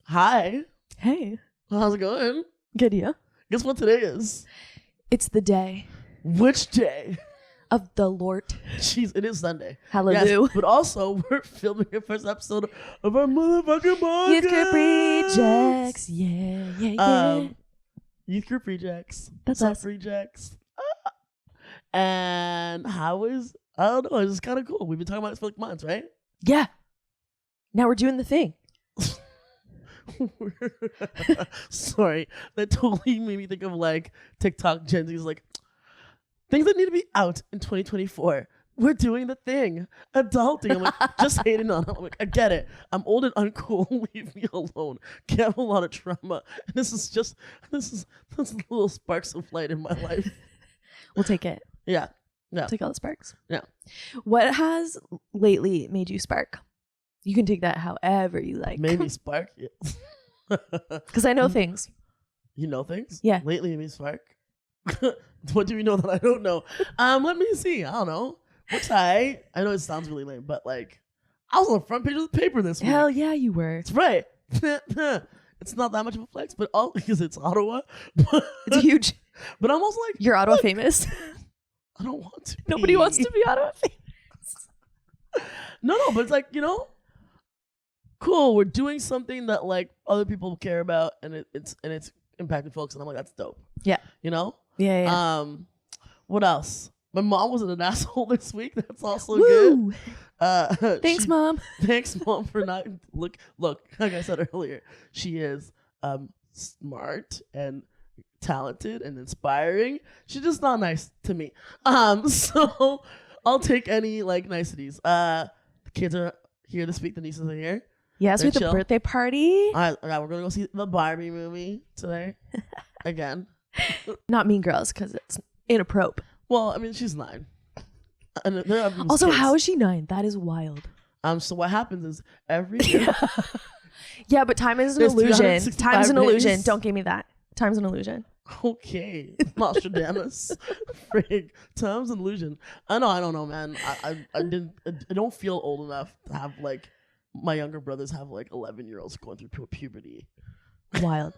Hi. Hey. How's it going? Good, yeah. Guess what today is? It's the day Which day? of the Lord. Jeez, it is Sunday. Hallelujah. Yes, but also, we're filming the first episode of our motherfucking podcast. Youth Group Rejects. Yeah. Youth Group Rejects. That's What's up, us. Rejects? And how is, I don't know, it's just kind of cool. We've been talking about this for like months, right? Yeah. Now we're doing the thing. Sorry, that totally made me think of like TikTok Gen Z's like things that need to be out in 2024. We're doing the thing, adulting. I'm like, just hating on them. I'm like, I get it. I'm old and uncool. Leave me alone. I have a lot of trauma. And this is little sparks of light in my life. We'll take it. Yeah. Take all the sparks. Yeah. What has lately made you spark? You can take that however you like. Made me spark. Because I know things. You know things? Yeah. Lately, made me spark. What do we know that I don't know? Let me see. I don't know. What's I know it sounds really lame, but like I was on the front page of the paper this week. Hell yeah, you were. That's right. It's not that much of a flex, but all because it's Ottawa. It's huge. But I'm also like, You're Ottawa look, famous. I don't want to. Nobody wants to be Ottawa famous. No, but it's like, cool. We're doing something that like other people care about, and it's impacting folks, and I'm like, that's dope. Yeah. Yeah. What else? My mom was an asshole this week. That's also Woo! good. Thanks, Mom. Thanks, Mom, for not look. Like I said earlier, she is smart and talented and inspiring. She's just not nice to me. So I'll take any like niceties. The kids are here this week. The nieces are here. Yes, with the birthday party. We're gonna go see the Barbie movie today. Again. Not Mean Girls, because it's inappropriate. Well, I mean, she's 9. And also, kids. how is she 9? That is wild. So what happens is every year. Yeah, but time is an There's illusion. 365 Time's an illusion. days. Don't give me that. Time's an illusion. Okay, Nostradamus. Frig. Time's an illusion. I don't know, man. I don't feel old enough to have like my younger brothers have like 11-year-olds going through puberty. Wild.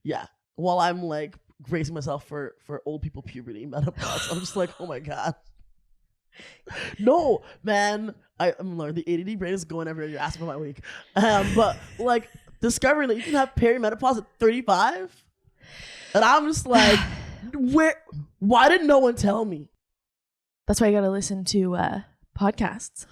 Yeah. While I'm like bracing myself for old people puberty menopause, I'm just like, oh my god. No, man. I'm learning the ADD brain is going everywhere. You're asking for my week, but like discovering that you can have perimenopause at 35, and I'm just like, why did no one tell me? That's why you gotta listen to podcasts.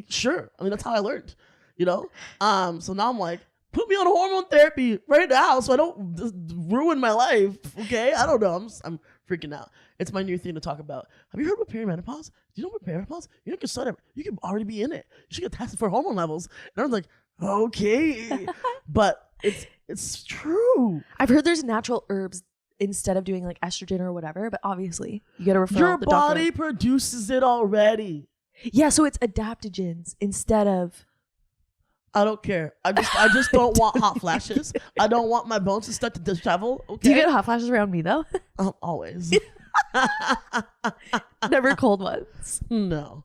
Sure. I mean, that's how I learned, So now I'm like, put me on hormone therapy right now so I don't just ruin my life. Okay? I don't know. I'm freaking out. It's my new thing to talk about. Have you heard about perimenopause? Do you know what perimenopause? You can already be in it. You should get tested for hormone levels. And I was like, okay. But it's true. I've heard there's natural herbs instead of doing like estrogen or whatever, but obviously you gotta refer Your the body doctor. produces it already. Yeah, so it's adaptogens instead of. I don't care. I just don't want hot flashes. I don't want my bones to start to dishevel. Okay. Do you get hot flashes around me though? Always. Never cold ones. No.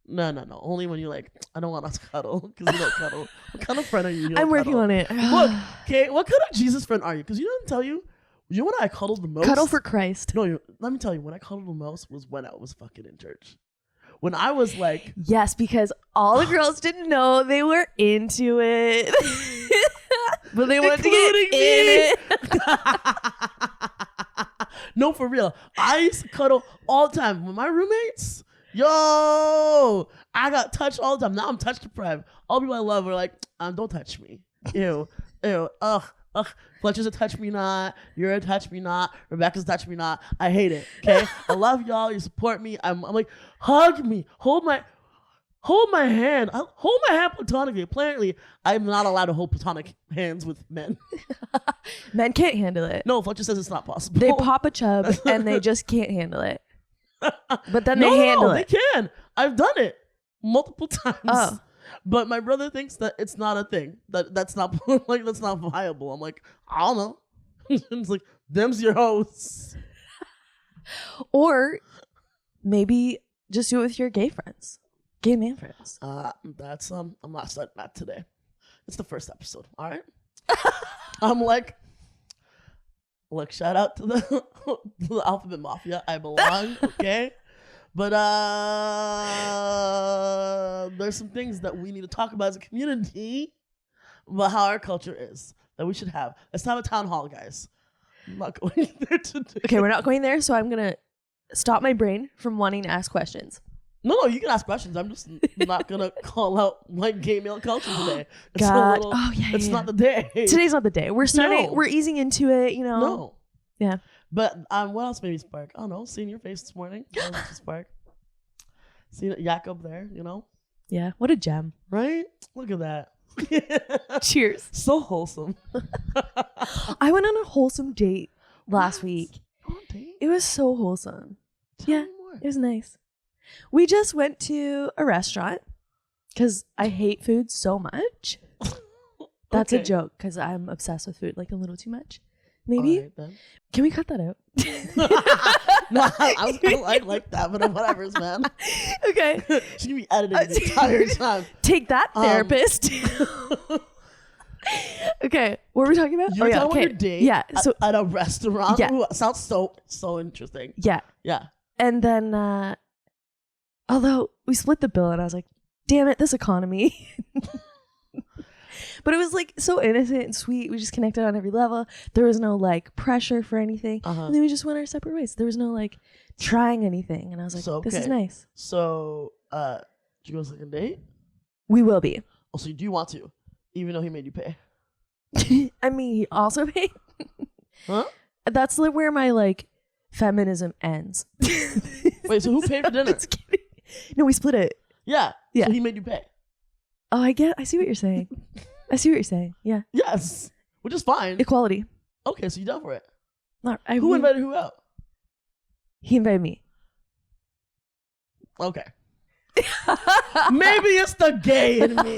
Only when you like, I don't want us to cuddle because you don't cuddle. What kind of friend are you? You don't I'm working cuddle. on it. Look, okay, what kind of Jesus friend are you? Because you didn't tell you. You know when I cuddled the most? Cuddle for Christ. No, let me tell you. When I cuddled the most was when I was fucking in church. When I was like, yes, because all the girls didn't know they were into it, but they wanted to get in it. No, for real. I used to cuddle all the time with my roommates. Yo, I got touched all the time. Now I'm touch deprived. All people I love are like, don't touch me. Ew, ugh. Fletcher's a touch me not. You're a touch me not. Rebecca's a touch me not. I hate it. Okay, I love y'all. You support me. I'm like, hug me. Hold my hand. Hold my hand platonically. Apparently, I'm not allowed to hold platonic hands with men. Men can't handle it. No, Fletcher says it's not possible. They pop a chub and they just can't handle it. But then they handle it. They can. I've done it multiple times. Oh. But my brother thinks that it's not a thing. That's not like that's not viable. I'm like, I don't know. It's like, them's your hosts. Or maybe just do it with your gay friends. Gay man friends. That's I'm not starting that today. It's the first episode. All right. I'm like, look, shout out to the Alphabet Mafia. I belong. Okay. But there's some things that we need to talk about as a community about how our culture is that we should have. Let's have a town hall, guys. I'm not going there today. Okay, we're not going there, so I'm gonna stop my brain from wanting to ask questions. No, you can ask questions. I'm just not gonna call out like gay male culture today. It's God. It's not the day. Today's not the day. We're starting. No. We're easing into it. You know. No. Yeah. But what else made me spark? I don't know. Seeing your face this morning. That was a spark. Seeing Jakob there, you know? Yeah. What a gem. Right? Look at that. Cheers. So wholesome. I went on a wholesome date last week. On date? It was so wholesome. Tell me more. It was nice. We just went to a restaurant because I hate food so much. That's a joke because I'm obsessed with food, like a little too much. Maybe. Right, then. Can we cut that out? No, I was gonna like that, but whatever, man. Okay. She's gonna be editing the entire time. Take that, therapist. Okay, what were we talking about? You were talking about your date Yeah. So at a restaurant. Yeah. Ooh, sounds so interesting. yeah. Yeah. And then although we split the bill and I was like, damn it, this economy. But it was like so innocent and sweet. We just connected on every level. There was no like pressure for anything. And then we just went our separate ways. There was no like trying anything. And I was like, this is nice. So, did you go on a second date? We will be. Oh, so do you want to? Even though he made you pay? I mean, he also paid. Huh? That's like where my like feminism ends. Wait, so who paid for dinner? Just kidding. No, we split it. Yeah. Yeah. So he made you pay? Oh, I see what you're saying. I see what you're saying. Yeah. Yes. Which is fine. Equality. Okay, so you down for it? Who Invited who out? He invited me. Okay. Maybe it's the gay in me.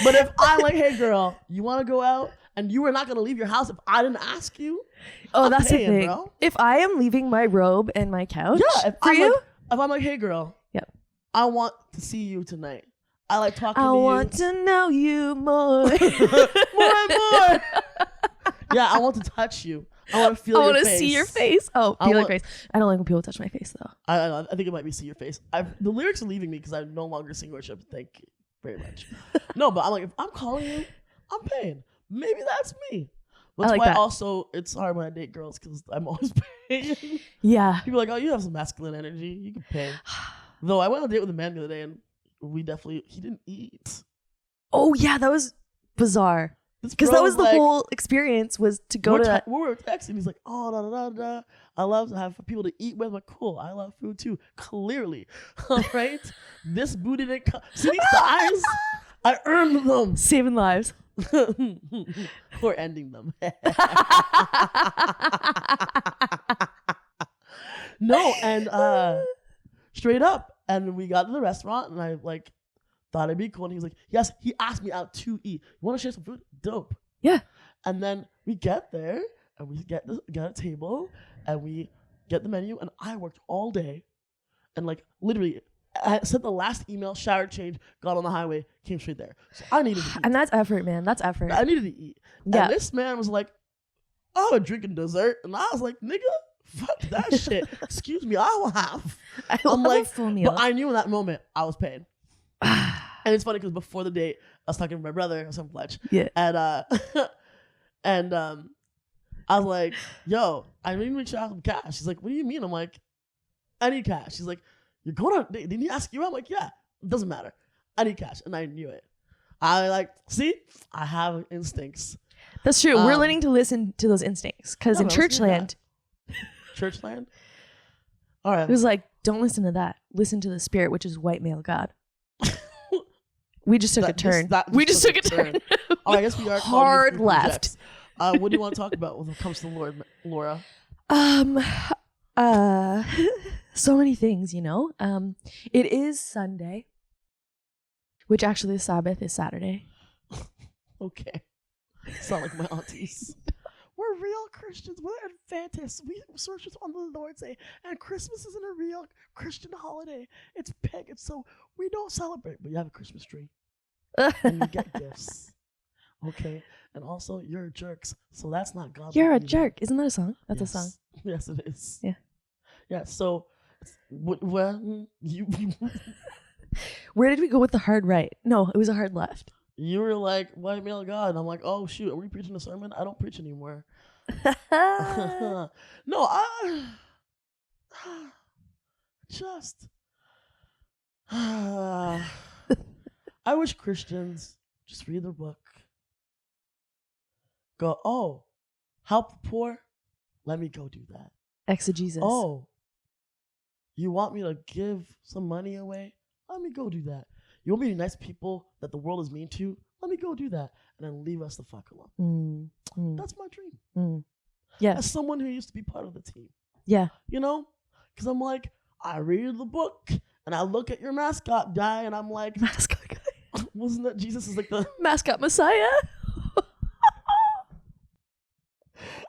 But if I'm like, hey girl, you want to go out? And you were not going to leave your house if I didn't ask you? Oh, that's paying, the thing. bro. If I am leaving my robe and my couch if for you, I'm like, hey girl, yep. I want to see you tonight. I like talking to you. I want to know you more. More and more. Yeah, I want to touch you. I want to feel your face. I want to see your face. Oh, feel your face. I don't like when people touch my face though. I think it might be see your face. The lyrics are leaving me because I no longer sing worship. Thank you very much. No, but I'm like, if I'm calling you, I'm paying. Maybe that's me. That's like why that. Also it's hard when I date girls because I'm always paying. Yeah. People are like, oh, you have some masculine energy. You can pay. Though I went on a date with a man the other day and he didn't eat. Oh yeah, that was bizarre. Because that was the whole experience was to go to that. We were texting. He's like, oh, da, da, da, da. I love to have people to eat with. I'm like, cool. I love food too. Clearly. All right. This booty didn't come. See these thighs? I earned them. Saving lives. Or ending them. No, and straight up. And we got to the restaurant and I like thought it'd be cool. And he was like, yes, he asked me out to eat. You want to share some food? Dope. Yeah. And then we get there and we get a table and we get the menu. And I worked all day and like literally I sent the last email, showered, changed, got on the highway, came straight there. So I needed to eat. And that's effort, man. That's effort. I needed to eat. Yeah. And this man was like, oh, drinking dessert. And I was like, nigga, fuck that shit. Excuse me, I will have. I'm like, a full meal. but I knew in that moment I was paid. And it's funny because before the date, I was talking to my brother, I was on Fletch. Yeah. And I was like, yo, I need to make sure I have some cash. She's like, what do you mean? I'm like, I need cash. She's like, you're going on a date. Didn't he ask you out? I'm like, yeah, it doesn't matter. I need cash. And I knew it. I like, see, I have instincts. That's true. We're learning to listen to those instincts. Because in Churchland. Churchland? All right. It was like, don't listen to that. Listen to the spirit, which is white male God. We just took a turn. We just took a turn. Oh, I guess we are hard left. What do you want to talk about when it comes to the Lord, Laura? So many things, you know. It is Sunday, which actually the Sabbath is Saturday. Okay. Sound like my aunties. We're real Christians. We're Adventists. We worship on the Lord's Day. And Christmas isn't a real Christian holiday. It's pagan, so we don't celebrate. But you have a Christmas tree. and you get gifts. Okay, and also you're jerks, so that's not God. You're a jerk. Isn't that a song? That's a song. Yes, it is. Yeah. Yeah. So, well, you Where did we go with the hard right? No, it was a hard left. you were like white male God, and I'm like, oh shoot, are we preaching a sermon? I don't preach anymore. No, I just. I wish Christians just read their book. Go, oh, help the poor? Let me go do that. Exegesis. Oh, you want me to give some money away? Let me go do that. You want me to be nice to people that the world is mean to? Let me go do that. And then leave us the fuck alone. That's my dream. Yeah. As someone who used to be part of the team. Yeah. You know? Because I'm like, I read the book and I look at your mascot guy and I'm like, Mascot guy. wasn't that Jesus is like the Mascot Messiah?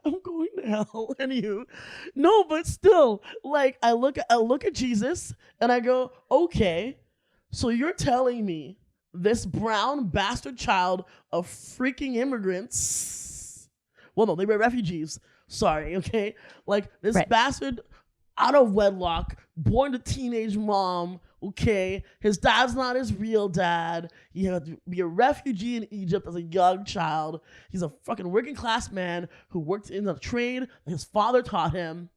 I'm going to hell. Anywho, no, but still, like I look at Jesus and I go, okay, so you're telling me this brown bastard child of freaking immigrants? Well, no, they were refugees. Sorry, okay, like this bastard out of wedlock, born to teenage mom. Okay, his dad's not his real dad. He had to be a refugee in Egypt as a young child. He's a fucking working class man who worked in a trade that his father taught him.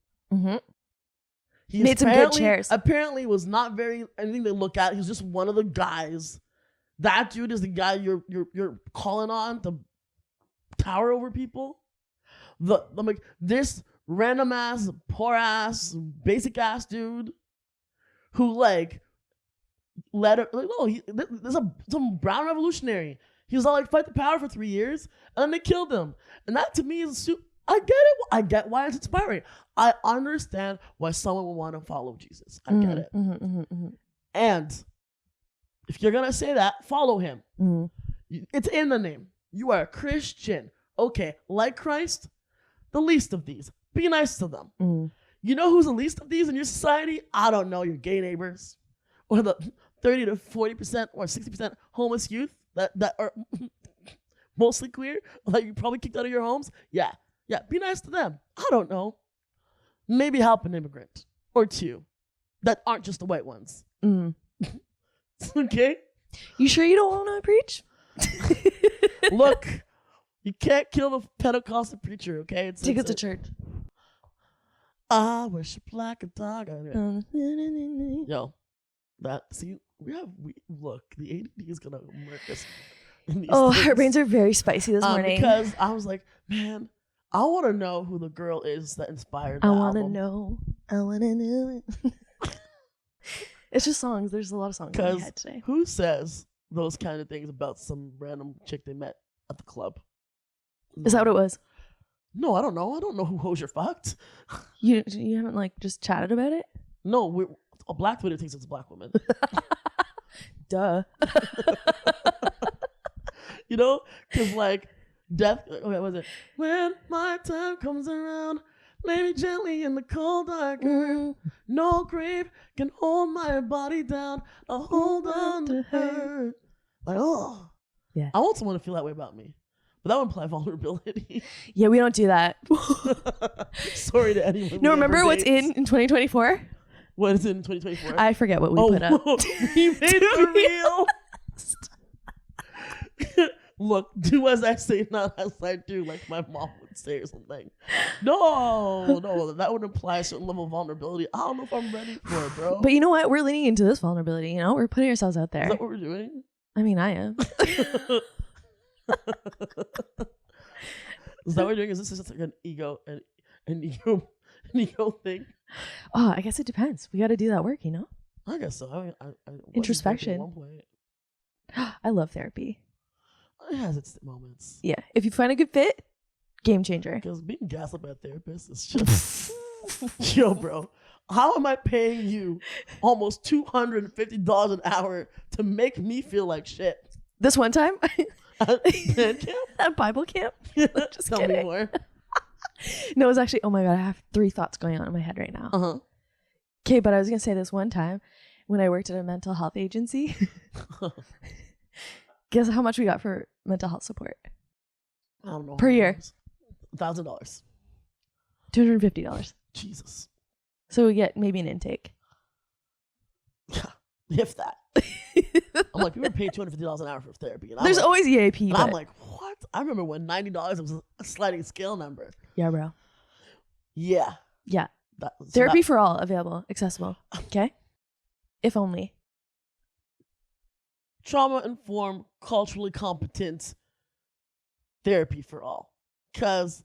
He made some good chairs. Apparently, was not very anything to look at. He was just one of the guys. That dude is the guy you're calling on to tower over people. I'm like this random ass, poor ass, basic ass dude who like. There's some brown revolutionary. He was all like fight the power for 3 years, and then they killed him. And that to me is I get it. I get why it's inspiring. I understand why someone would want to follow Jesus. I get it. And if you're gonna say that, follow him. It's in the name. You are a Christian. Okay, like Christ, the least of these. Be nice to them. You know who's the least of these in your society? I don't know. Your gay neighbors, or the 30 to 40% or 60% homeless youth that are mostly queer, like you probably kicked out of your homes. Yeah, be nice to them. I don't know. Maybe help an immigrant or two that aren't just the white ones. Okay? You sure you don't want to preach? Look, you can't kill the Pentecostal preacher, okay? Take us to church. I worship like a dog. Yo, look, the ADD is gonna murk us. Our brains are very spicy this morning. Because I was like, man, I want to know who the girl is that inspired the album. I want to know it. It's just songs. There's a lot of songs in my head today. Who says those kind of things about some random chick they met at the club? Is that what it was? No, I don't know. I don't know who Hosier fucked. You haven't like just chatted about it? No, a black Twitter thinks it's a black woman. Duh. You know, because like death. Okay, what was it? When my time comes around, lay me gently in the cold dark earth. No grave can hold my body down. I'll hold on to her. Like, oh, yeah. I want someone to feel that way about me, but that would imply vulnerability. Yeah, we don't do that. Sorry to anyone. No, remember what's in 2024? What is in 2024? I forget what we put up. We made it real. Look, do as I say, not as I do, like my mom would say or something. No, that would imply a certain level of vulnerability. I don't know if I'm ready for it, bro. But you know what? We're leaning into this vulnerability, you know? We're putting ourselves out there. Is that what we're doing? I mean, I am. Is that what we're doing? Is this just like an ego thing? Oh, I guess it depends. We got to do that work, you know? I guess so. I Introspection. At one point. I love therapy. It has its moments. Yeah. If you find a good fit, game changer. Because being gaslit by a therapist is just... Yo, bro. How am I paying you almost $250 an hour to make me feel like shit? This one time? At band camp? At Bible camp? Just Tell kidding. me more. No, it's actually... Oh my God, I have 3 thoughts going on in my head right now. Uh-huh. Okay, but I was going to say this one time when I worked at a mental health agency. Guess how much we got for mental health support I don't know. per year? $1,000. $250. Jesus. So we get maybe an intake. If that. I'm like, people pay $250 an hour for therapy. And There's like, always EAP. and But I'm like, what? I remember when $90 was a sliding scale number. yeah, bro. Yeah. Yeah. So Therapy for all available, accessible. Okay. If only. Trauma-informed, culturally competent therapy for all. Because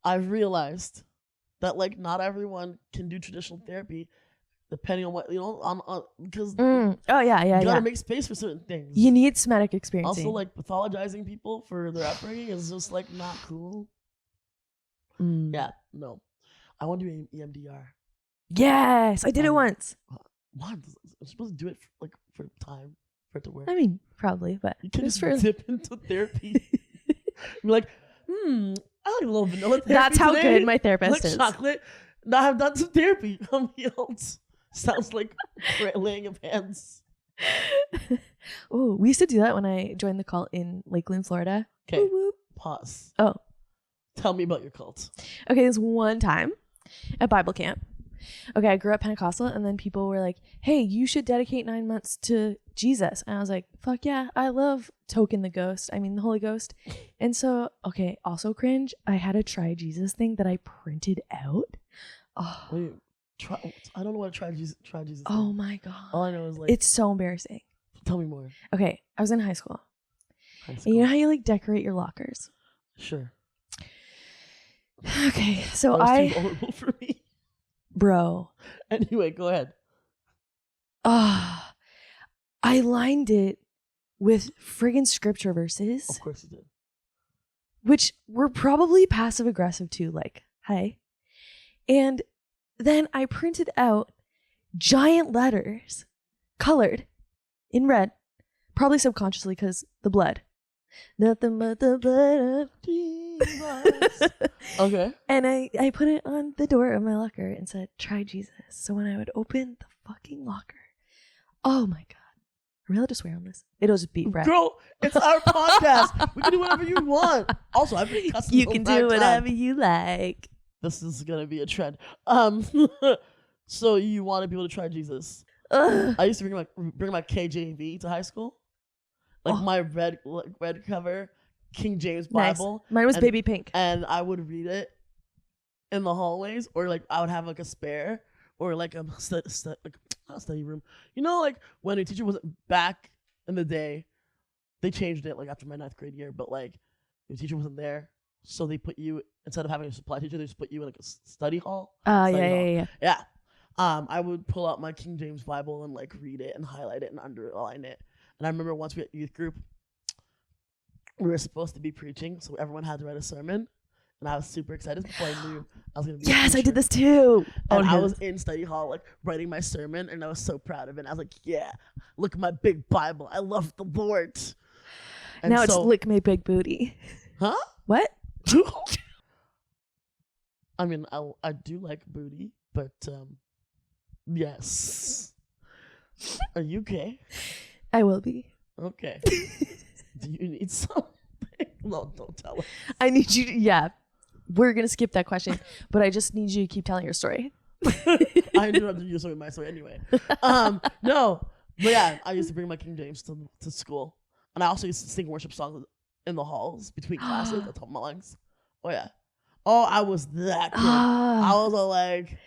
I've realized that, like, not everyone can do traditional therapy depending on what, on because Oh, yeah, you gotta yeah. make space for certain things. You need somatic experiencing. Also, like, pathologizing people for their upbringing is just, like, not cool. Yeah, no. I want to do EMDR. Yes, I did it once. What? I'm supposed to do it for time for it to work. I mean, probably, but You can just just dip into therapy. Be like, I like a little vanilla therapy. That's how today. good my I therapist like is. chocolate. Now I've done some therapy. I'm healed. Sounds like laying of hands. Oh, we used to do that when I joined the cult in Lakeland, Florida. Okay, Whoop, whoop. pause. Oh, Tell me about your cult. okay. This one time at Bible camp. Okay, I grew up Pentecostal, and then people were like, "Hey, you should dedicate 9 months to Jesus." And I was like, "Fuck yeah, I love token the Holy Ghost." And so, okay, also cringe. I had a try Jesus thing that I printed out. Oh, Wait, I don't know what try Jesus. oh thing. my god, All I know is like. it's so embarrassing. Tell me more. Okay, I was in high school. High And school. you know how you like decorate your lockers? Sure. Okay, so That was too vulnerable for me. bro, Anyway, go ahead. I lined it with friggin' scripture verses, Of course you did. which were probably passive aggressive too, like, hey. And then I printed out giant letters, colored in red, probably subconsciously because the blood. Nothing but the blood of Jesus. Okay. And I put it on the door of my locker and said, "Try Jesus." So when I would open the fucking locker, oh my god. Are we allowed to swear on this? It'll just be right. Girl, it's our podcast. We can do whatever you want. Also, I've been cussing You the can whole do time. whatever you like. This is gonna be a trend. So you wanted people to try Jesus. Ugh. I used to bring my KJV to high school, like Oh. my red cover King James Nice. Bible. Mine was and- baby pink. And I would read it in the hallways, or like I would have like a spare, or like a not study room. You know, like when a teacher wasn't back in the day, they changed it like after my 9th grade year. But like the teacher wasn't there, so they put you, instead of having a supply teacher, they just put you in like a study hall. Yeah, Study hall. yeah. Yeah. I would pull out my King James Bible and like read it and highlight it and underline it. And I remember once we had youth group, we were supposed to be preaching, so everyone had to write a sermon. And I was super excited before I knew I was gonna be a Yes, I preacher. did this too. And I no. was in study hall, like writing my sermon, and I was so proud of it. And I was like, "Yeah, look at my big Bible. I love the Lord." And now it's so, lick my big booty. huh? What? I mean, I do like booty, but yes. Are you okay? I will be. Okay. Do you need something? No, don't tell us. I need you to, yeah. We're going to skip that question, but I just need you to keep telling your story. I interrupted you, so my story anyway. No, but yeah, I used to bring my King James to school, and I also used to sing worship songs in the halls between classes at the top of my lungs. Oh yeah. Oh, I was that kid. I was all like,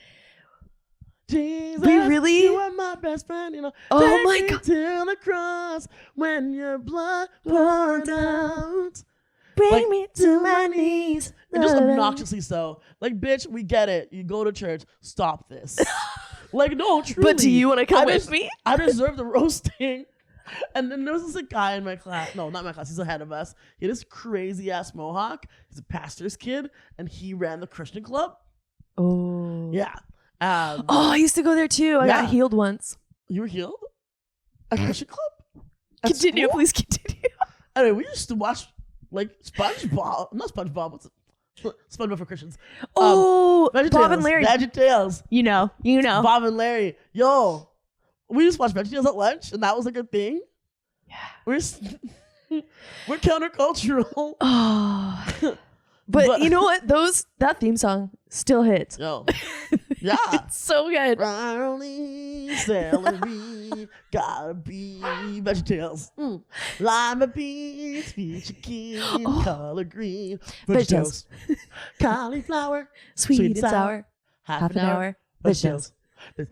Jesus, We really- you are my best friend. You know, Oh take my me God. to the cross when your blood poured out. Bring Like, me to my knees. And just obnoxiously so. Like, bitch, we get it. You go to church. Stop this. Like, no, truly. But do you want to come I with just- me? I deserve the roasting. And then there was this guy in my class. No, not my class. He's ahead of us. He had this crazy ass mohawk. He's a pastor's kid, and he ran the Christian club. Oh. Yeah. Oh, I used to go there too. I Yeah. got healed once. You were healed? At Christian club? At Continue, school? please continue. Anyway, we used to watch like SpongeBob. Not SpongeBob. What's it? SpongeBob for Christians. Oh, Veggie Bob Tales, and Larry. Veggie Tales. You know. Bob and Larry. Yo, we used to watch Veggie Tales at lunch, and that was like a thing. We're countercultural. Oh. But you know what? That theme song still hits. Yo. Yeah. It's so good. Brownie, celery, gotta be Veggie Tales. Lima beans, peach chicken, collard green, Veggie Tales. Cauliflower, sweet and sour, half an hour, Veggie Tales. It's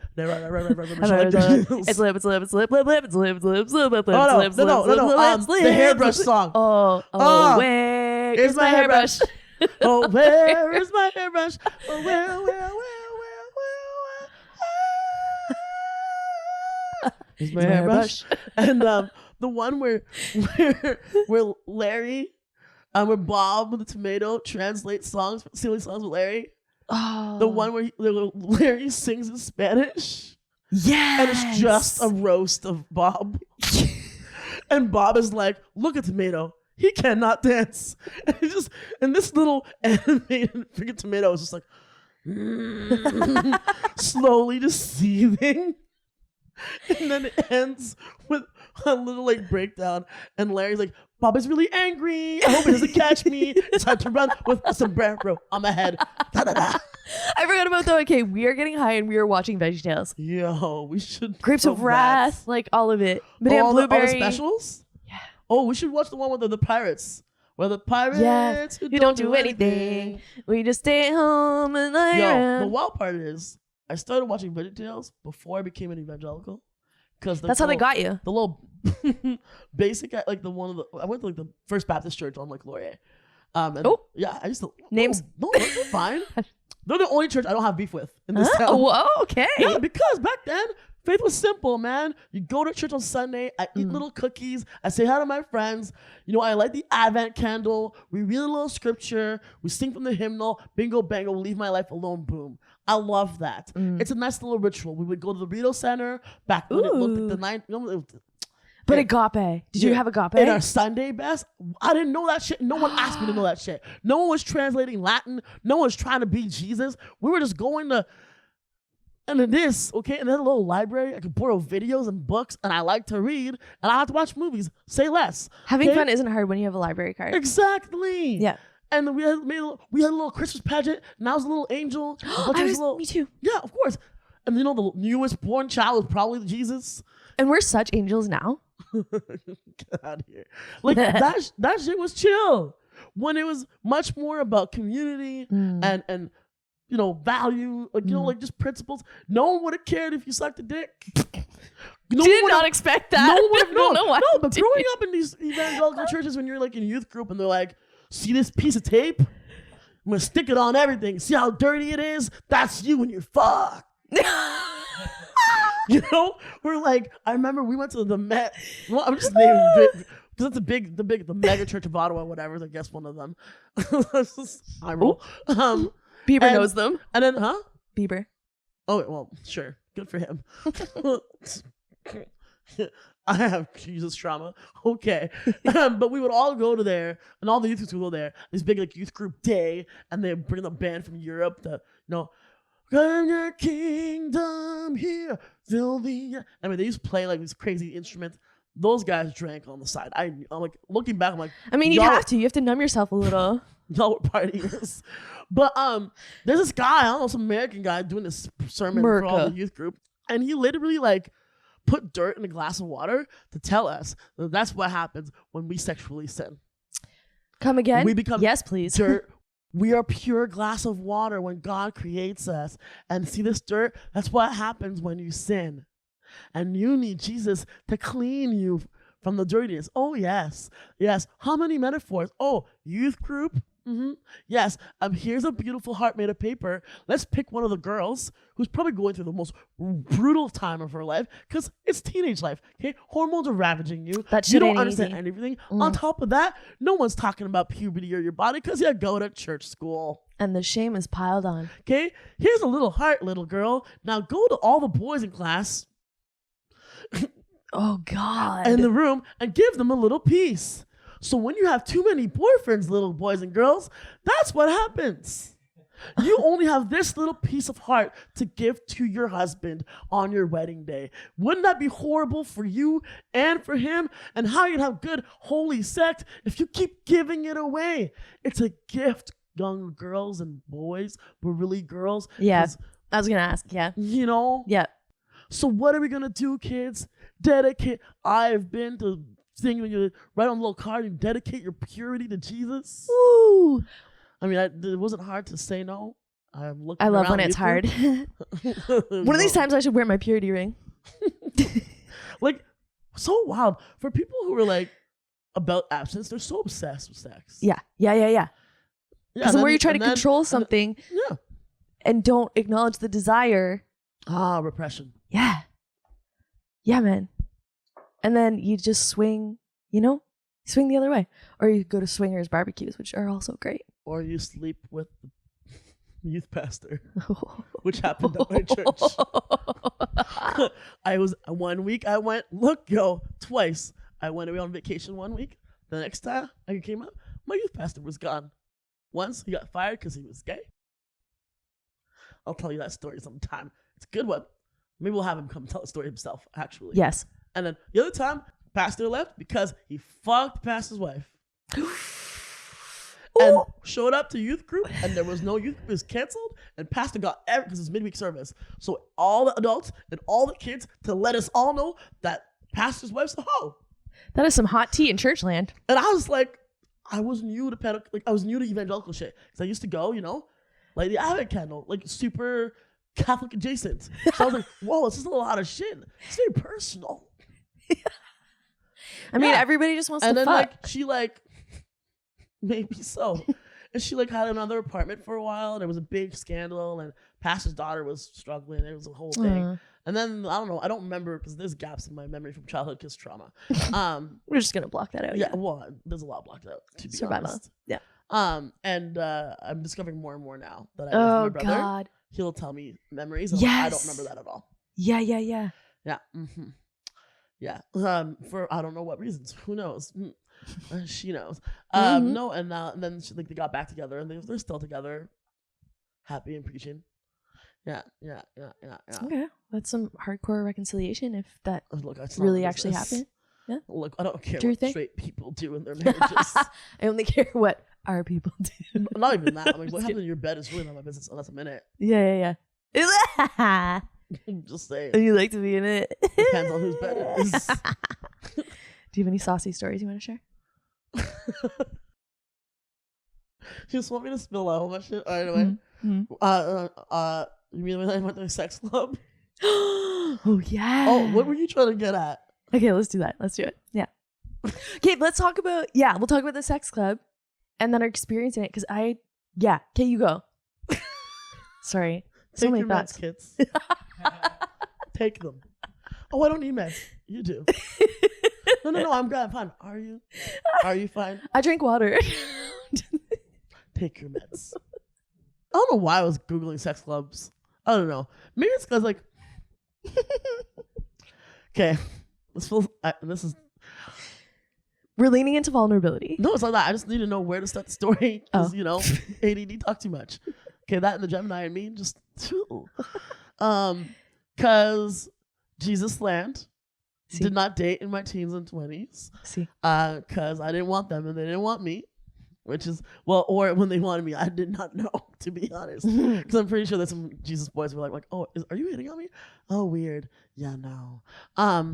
lip, it's lip, it's lip, it's lip, the hairbrush song. Oh, where is my hairbrush? Oh, where is my hairbrush? Oh, where is my hairbrush? And the one where Larry, where Bob with the tomato translates songs, silly songs with Larry. Oh, The one where Larry sings in Spanish. yes, And it's just a roast of Bob. And Bob is like, look at Tomato. He cannot dance. And this little animated freaking tomato is just like slowly just seething. And then it ends with a little like breakdown. And Larry's like, Bob is really angry. I hope he doesn't catch me. It's time to run with a sombrero on my head. Da-da-da. I forgot about that. Okay, we are getting high and we are watching Veggie Tales. Yo, we should. Grapes of Wrath, like all of it. Madame all Blueberry. the specials? Yeah. Oh, we should watch the one with the pirates. Where the pirates who You don't do anything. We just stay home and lie Yo, around. the wild part is, I started watching Veggie Tales before I became an evangelical. That's how they got you. The little basic, like I went to like the First Baptist Church on like Laurier. Yeah, I used to Names. No, they're fine. They're the only church I don't have beef with in this town. Oh, okay. Yeah, because back then faith was simple, man. You go to church on Sunday. I eat little cookies. I say hi to my friends. You know, I light the Advent candle. We read a little scripture. We sing from the hymnal. Bingo, bango. Leave my life alone. Boom. I love that. It's a nice little ritual. We would go to the Rito Center back when it looked like the night. But agape. Did you have agape? In our Sunday best, I didn't know that shit. No one asked me to know that shit. No one was translating Latin. No one was trying to be Jesus. We were just going to, and then this, okay, and then a little library. I could borrow videos and books, and I like to read, and I like to watch movies. Say less. Having okay? fun isn't hard when you have a library card. Exactly. Yeah. And then we had a little Christmas pageant, and I was a little angel. Me too. Yeah, of course. And you know, the newest born child was probably Jesus. And we're such angels now. Get out of here. Like that shit was chill. When it was much more about community and you know, value, like you know, like just principles. No one would have cared if you sucked a dick. Did not expect that. No one would have known. know why. No, but growing up in these evangelical churches, when you're like in youth group and they're like, see this piece of tape? I'm gonna stick it on everything. See how dirty it is? That's you when you're fucked. You know, we're like, I remember we went to the Met. Well, I'm just naming because that's the mega church of Ottawa, whatever. I guess one of them. I roll. Bieber knows them. And then, Bieber. Oh, well, sure. Good for him. I have Jesus trauma. Okay. But we would all go to there, and all the youth groups would go there. This big like youth group day, and they bring a band from Europe to, you know, "Come your kingdom here, fill the..." I mean, they used to play like these crazy instruments. Those guys drank on the side. I'm like, looking back, I'm like, I mean, you have to numb yourself a little. Y'all were partying. But there's this guy, I don't know, some American guy doing this sermon for all the youth group, and he literally like put dirt in a glass of water to tell us that that's what happens when we sexually sin. Come again? We become yes, please. Dirt. We are pure glass of water when God creates us. And see this dirt? That's what happens when you sin. And you need Jesus to clean you from the dirtiness. Oh, yes. Yes. How many metaphors? Oh, youth group. Yes. Here's a beautiful heart made of paper. Let's pick one of the girls who's probably going through the most brutal time of her life because it's teenage life. Okay, hormones are ravaging you. You don't understand anything. On top of that, no one's talking about puberty or your body because you go to church school. And the shame is piled on. Okay, here's a little heart, little girl. Now go to all the boys in class. Oh God. In the room and give them a little piece. So when you have too many boyfriends, little boys and girls, that's what happens. You only have this little piece of heart to give to your husband on your wedding day. Wouldn't that be horrible for you and for him? And how you have good holy sex if you keep giving it away? It's a gift, young girls and boys, but really girls. Yeah, I was gonna ask. Yeah, you know. Yeah. So what are we gonna do, kids? Dedicate. I've been to sing when you write on a little card and dedicate your purity to Jesus. Woo! I mean, it wasn't hard to say no. I'm looking. I love when it's hard. One of these times I should wear my purity ring. Like, so wild. For people who are like about abstinence, they're so obsessed with sex. Yeah. Because the more you try to control something and don't acknowledge the desire. Repression. Yeah. Yeah, man. And then you just swing, swing the other way. Or you go to swingers barbecues, which are also great. Or you sleep with the youth pastor, which happened at my church. I was 1 week. I went, twice. I went away on vacation 1 week. The next time I came out, my youth pastor was gone. Once he got fired because he was gay. I'll tell you that story sometime. It's a good one. Maybe we'll have him come tell the story himself, actually. Yes. And then the other time, pastor left because he fucked pastor's wife. And showed up to youth group, and there was no youth group. It was canceled, and pastor got because it's midweek service. So all the adults and all the kids to let us all know that pastor's wife's a hoe. That is some hot tea in church land. And I was like, I was new to I was new to evangelical shit because I used to go, like the Advent candle, like super Catholic adjacent. So I was like, whoa, this is a lot of shit. It's very personal. I mean, everybody just wants to fuck. And then she maybe so. And she had another apartment for a while, and it was a big scandal, and pastor's daughter was struggling. It was a whole thing. And then I don't know. I don't remember because there's gaps in my memory from childhood kiss trauma. We're just gonna block that out. Yeah. Well, there's a lot blocked out to be honest. Yeah. And I'm discovering more and more now that I live with my brother. God. He'll tell me memories. And I don't remember that at all. Yeah. Yeah. Mm-hmm. Yeah. For I don't know what reasons. Who knows? She knows. No, and then they got back together, and they're still together, happy and preaching. Yeah. Okay, that's some hardcore reconciliation if that it's really actually happened. Yeah. Look, I don't care what straight people do in their marriages. I only care what our people do. Not even that. I mean, what happened in your bed is really not my business unless I'm in it. Yeah. Just saying. And you like to be in it. Depends on whose bed it is. Do you have any saucy stories you want to share? You just want me to spill out all my shit? All right, anyway. You mean when I went to a sex club? Oh, yeah. Oh, what were you trying to get at? Okay, let's do that. Let's do it. Yeah. Okay, let's talk about, we'll talk about the sex club and then our experience in it. Because okay, you go. Sorry. Take your meds, kids. Take them. Oh, I don't need meds. You do. No, I'm good. I'm fine. Are you? Are you fine? I drink water. Take your meds. I don't know why I was Googling sex clubs. I don't know. Maybe it's because okay, this is. We're leaning into vulnerability. No, it's not that. I just need to know where to start the story. Because, ADD talk too much. Okay, that and the Gemini and me, just two. Because Jesusland did not date in my teens and 20s. Because I didn't want them and they didn't want me. Which is, or when they wanted me, I did not know, to be honest. Because I'm pretty sure that some Jesus boys were like, oh, are you hitting on me? Oh, weird. Yeah, no.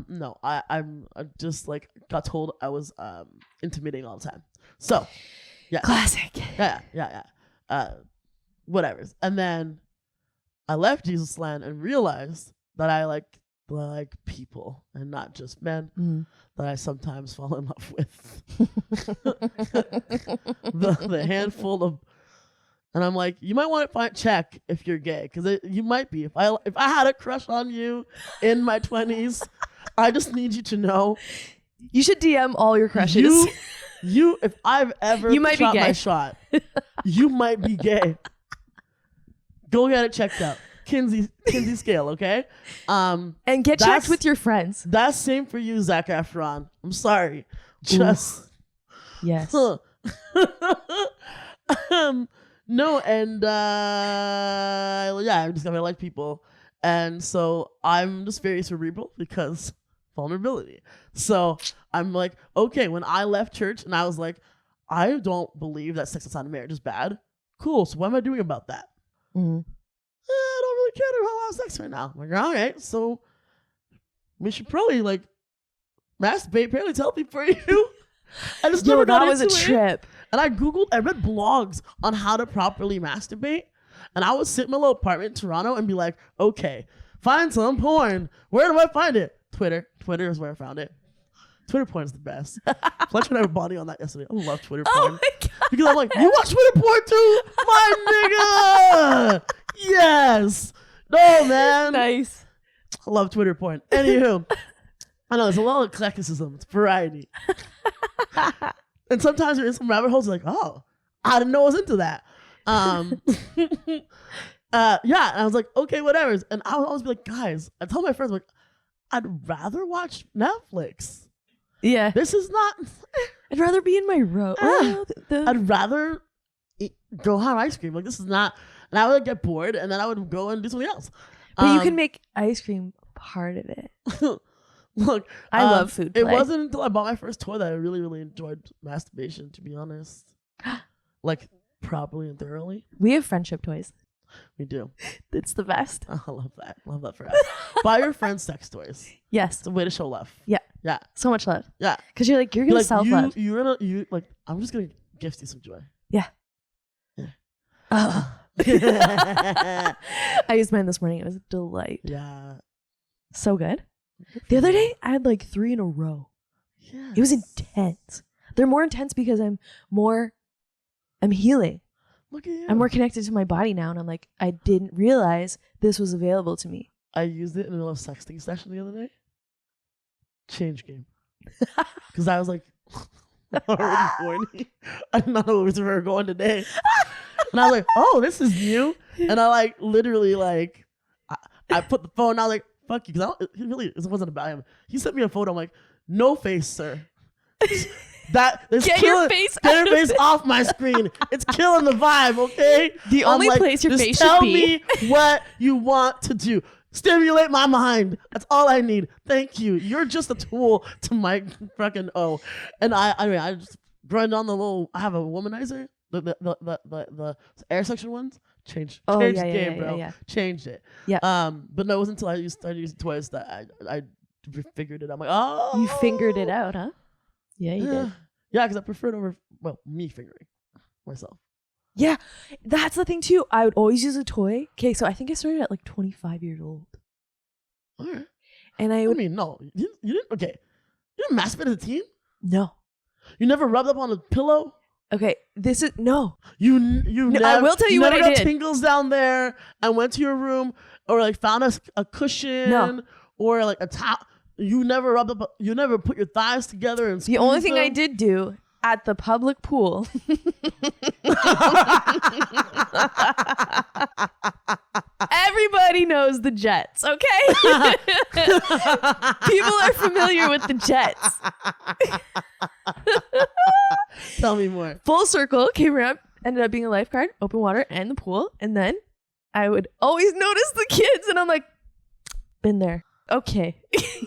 No, I just got told I was intimidating all the time. So, yeah. Classic. Yeah. Whatever. And then I left Jesusland and realized that I like people and not just men that I sometimes fall in love with. the handful of, and I'm like, you might want to check if you're gay because you might be. If I had a crush on you in my 20s, I just need you to know. You should DM all your crushes. You if I've ever you might shot be gay. My shot, you might be gay. Go get it checked out. Kinsey scale, okay? And get checked with your friends. That's same for you, Zac Efron. I'm sorry. Just yes. No, and I discovered I like people. And so I'm just very cerebral because vulnerability. So I'm like, okay, when I left church and I was like, I don't believe that sex outside of marriage is bad. Cool. So what am I doing about that? Mm-hmm. I don't really care to have sex right now. I'm like, all right, so we should probably like masturbate. Apparently it's healthy for you. I just never got that was a into it. trip. And I read blogs on how to properly masturbate. And I would sit in my little apartment in Toronto and be like, okay, find some porn. Where do I find it? Twitter. Twitter is where I found it. Twitter porn is the best. Fletcher and I were bonding on that yesterday. I love Twitter porn. Oh my God. Because I'm like, you watch Twitter porn too? My nigga! Yes! No, man. Nice. I love Twitter porn. Anywho, I know, there's a lot of eclecticism. It's variety. And sometimes you're in some rabbit holes, you're like, oh, I didn't know I was into that. Yeah, and I was like, okay, whatever. And I would always be like, guys, I tell my friends, like, I'd rather watch Netflix. Yeah. This is not. I'd rather be in my row. I'd rather go have ice cream. Like, this is not. And I would like, get bored, and then I would go and do something else. But you can make ice cream part of it. Look, I love food play. It wasn't until I bought my first toy that I really, really enjoyed masturbation, to be honest. Like, properly and thoroughly. We have friendship toys. We do. It's the best. I love that. Love that for us. Buy your friends sex toys. Yes. It's a way to show love. Yeah. Yeah. So much love. Yeah. Because you're like, you're going to self-love. You like, I'm just going to gift you some joy. Yeah. Yeah. I used mine this morning. It was a delight. Yeah. So good. The other day, I had like 3 in a row. Yeah. It was intense. They're more intense because I'm healing. Look at you. I'm more connected to my body now. And I'm like, I didn't realize this was available to me. I used it in the middle of sexting session the other day. Change game. Because I was like, already horny. I did not know where we were going today. And I was like, oh, this is new. And I like literally like, I put the phone, I was like, fuck you. Because it wasn't about him. He sent me a photo. I'm like, no face, sir. Get your face off my screen. It's killing the vibe, okay? The only place your face should be. Tell me what you want to do. Stimulate my mind. That's all I need. Thank you. You're just a tool to my fucking O. And I just grind on the little. I have a womanizer. The air section ones. Changed the game, bro. Yeah. Changed it. Yeah. But no, it wasn't until I started using toys that I figured it. I'm like, oh. You fingered it out, huh? Yeah, you did. Yeah, because I preferred over me fingering myself. Yeah, that's the thing too. I would always use a toy. Okay, so I think I started at like 25 years old. All right. And I mean, no, you didn't. Okay, you didn't masturbate as a teen. No. You never rubbed up on a pillow. Okay, this is no. You never, I will tell you what I did. Tingles down there and went to your room or like found a cushion or like a towel. You never rubbed up. You never put your thighs together and. The only thing I did do at the public pool. Everybody knows the jets, okay? People are familiar with the jets. Tell me more. Full circle, came around, ended up being a lifeguard, open water, and the pool. And then I would always notice the kids, and I'm like, been there. Okay.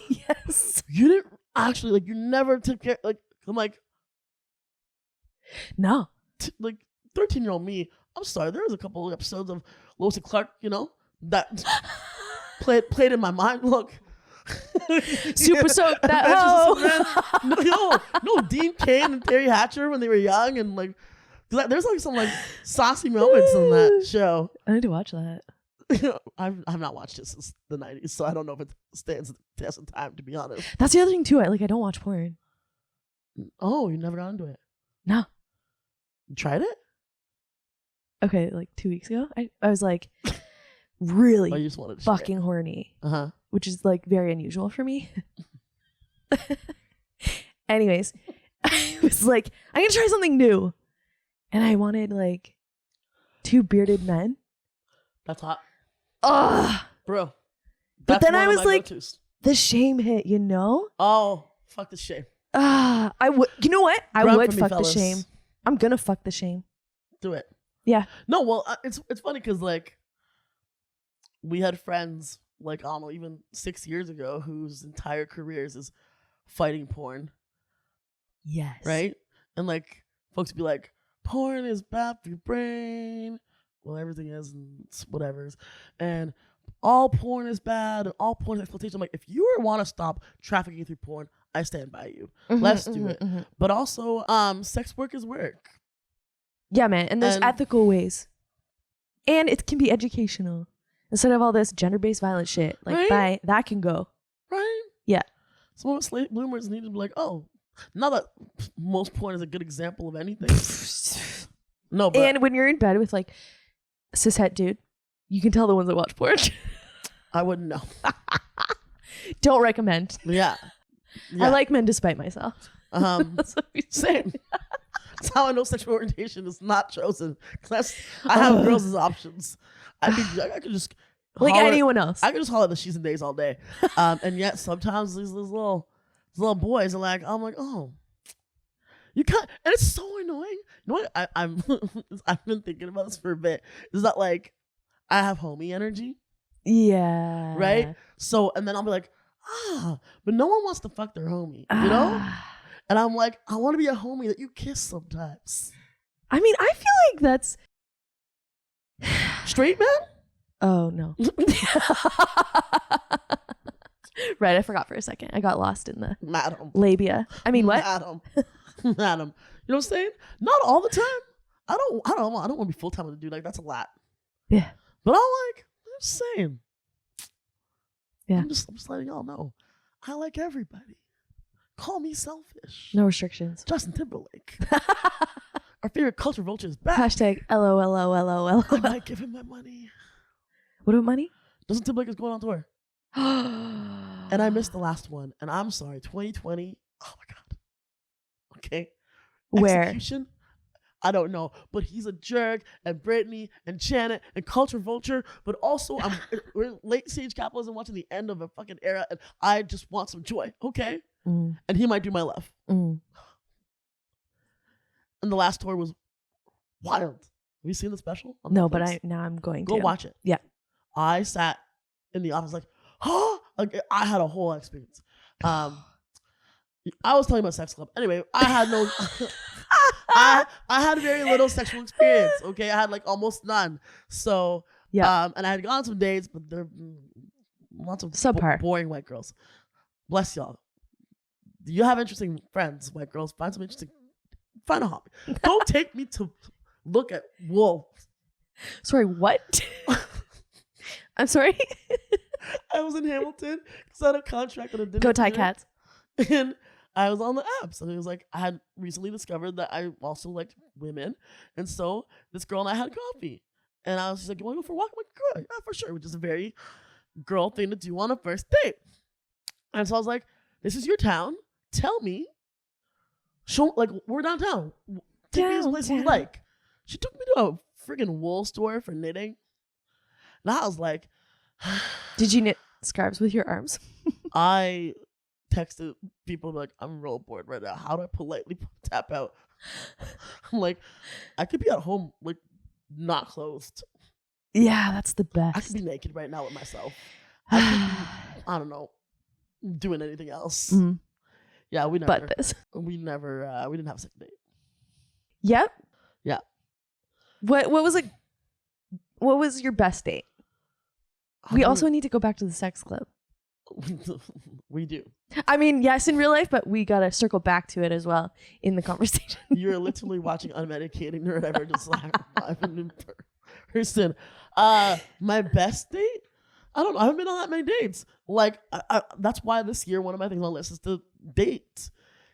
Yes. You didn't actually, like, you never took care, like, I'm like, no. Like, 13-year-old me, I'm sorry, there was a couple of episodes of Lois and Clark, that played in my mind. Look. Super soaked that hoe. No, Dean Cain and Terry Hatcher when they were young, and like, there's like some like saucy moments in that show. I need to watch that. I've not watched it since the 90s, so I don't know if it stands the test of time, to be honest. That's the other thing too. I don't watch porn. Oh, you never got into it? No. You tried it? Okay, like 2 weeks ago, I was like really you just wanted to fucking horny, which is like very unusual for me. Anyways, I was like, I'm gonna try something new, and I wanted like 2 bearded men. That's hot. Ugh, bro. But then I was like, go-tos. The shame hit, you know? Oh, fuck the shame. I would. You know what? I Run would for me, fuck fellas. the shame. I'm gonna fuck the shame. Do it. Yeah. No, well, it's funny because like we had friends like I don't know, even 6 years ago, whose entire careers is fighting porn, Yes. right? And like folks be like, porn is bad for your brain. Well, everything is, and it's whatever. And all porn is bad, and all porn is exploitation. I'm like, if you want to stop trafficking through porn, I stand by you. Let's do it. But also, sex work is work. Yeah, man. And there's And- ethical ways. And it can be educational. Instead of all this gender-based violence shit. Like, Right? that can go. Right? Yeah. Some of us late bloomers need to be like, oh, now that most porn is a good example of anything. No, but And when you're in bed with like a cishet dude, you can tell the ones that watch porn. I wouldn't know. Don't recommend. Yeah. I like men despite myself. That's what we say. Same. That's how I know sexual orientation is not chosen. Because I have girls as options. I could just Like holler- anyone else. I could just holler at the she's and days all day. And yet sometimes these little boys are like, I'm like, oh, you can't. And it's so annoying. You know what? I've been thinking about this for a bit. Is that like I have homie energy, Yeah. right? So and then I'll be like, but no one wants to fuck their homie, you know? And I'm like, I want to be a homie that you kiss sometimes. I mean, I feel like that's Straight man? Oh no. Right, I forgot for a second. I got lost in the Madam. labia. I mean, what? Madam. Madam. You know what I'm saying? Not all the time. I don't want to be full time with a dude. Like that's a lot. Yeah. But I'm just saying. Yeah. I'm just letting y'all know. I like everybody. Call me selfish. No restrictions. Justin Timberlake. Our favorite culture vulture is back. Hashtag LOLOLOL. I might give him my money. What about money? Justin Timberlake is going on tour. And I missed the last one. And I'm sorry, 2020. Oh my God. Okay. Where? Execution? I don't know. But he's a jerk. And Britney and Janet and Culture Vulture. But also, we're in late stage capitalism watching the end of a fucking era. And I just want some joy. Okay. Mm. And he might do my love. Mm. And the last tour was wild. Have you seen the special? on No, Netflix? but now I'm going to. Go watch it. Yeah. I sat in the office like, like I had a whole experience. I was telling about sex club. Anyway, I had no, I had very little sexual experience. Okay, I had like almost none. So Yeah. and I had gone on some dates, but there lots of Subpar. boring white girls. Bless y'all. Do you have interesting friends, white girls? Find some interesting. Find a hobby. Don't take me to look at wolves. Sorry, what? I'm sorry. I was in Hamilton because I had a contract at a dinner. Go tie theater, cats. And I was on the apps, and it was like I had recently discovered that I also liked women, and so this girl and I had coffee, and I was just like, "You want to go for a walk?" I'm like, "Good, yeah, for sure," which is a very girl thing to do on a first date. And so I was like, "This is your town. Tell me, show like we're downtown. Take me to places you Downtown. like." She took me to a friggin' wool store for knitting, and I was like. Did you knit scarves with your arms? I texted people like, I'm real bored right now. How do I politely tap out? I'm like, I could be at home, like, not clothed. Yeah, that's the I best. could be naked right now with myself. I could be, I don't know, doing anything else. Mhm. Yeah, we But this. we didn't have a second date. Yep. Yeah. What was like? What was your best date? We also need to go back to the sex club. we do. I mean, yes, in real life, but we gotta circle back to it as well in the conversation. You're literally watching Unmedicating or whatever, just like live and in person. My best date? I don't know. I haven't been on that many dates. Like, that's why this year one of my things on the list is to date.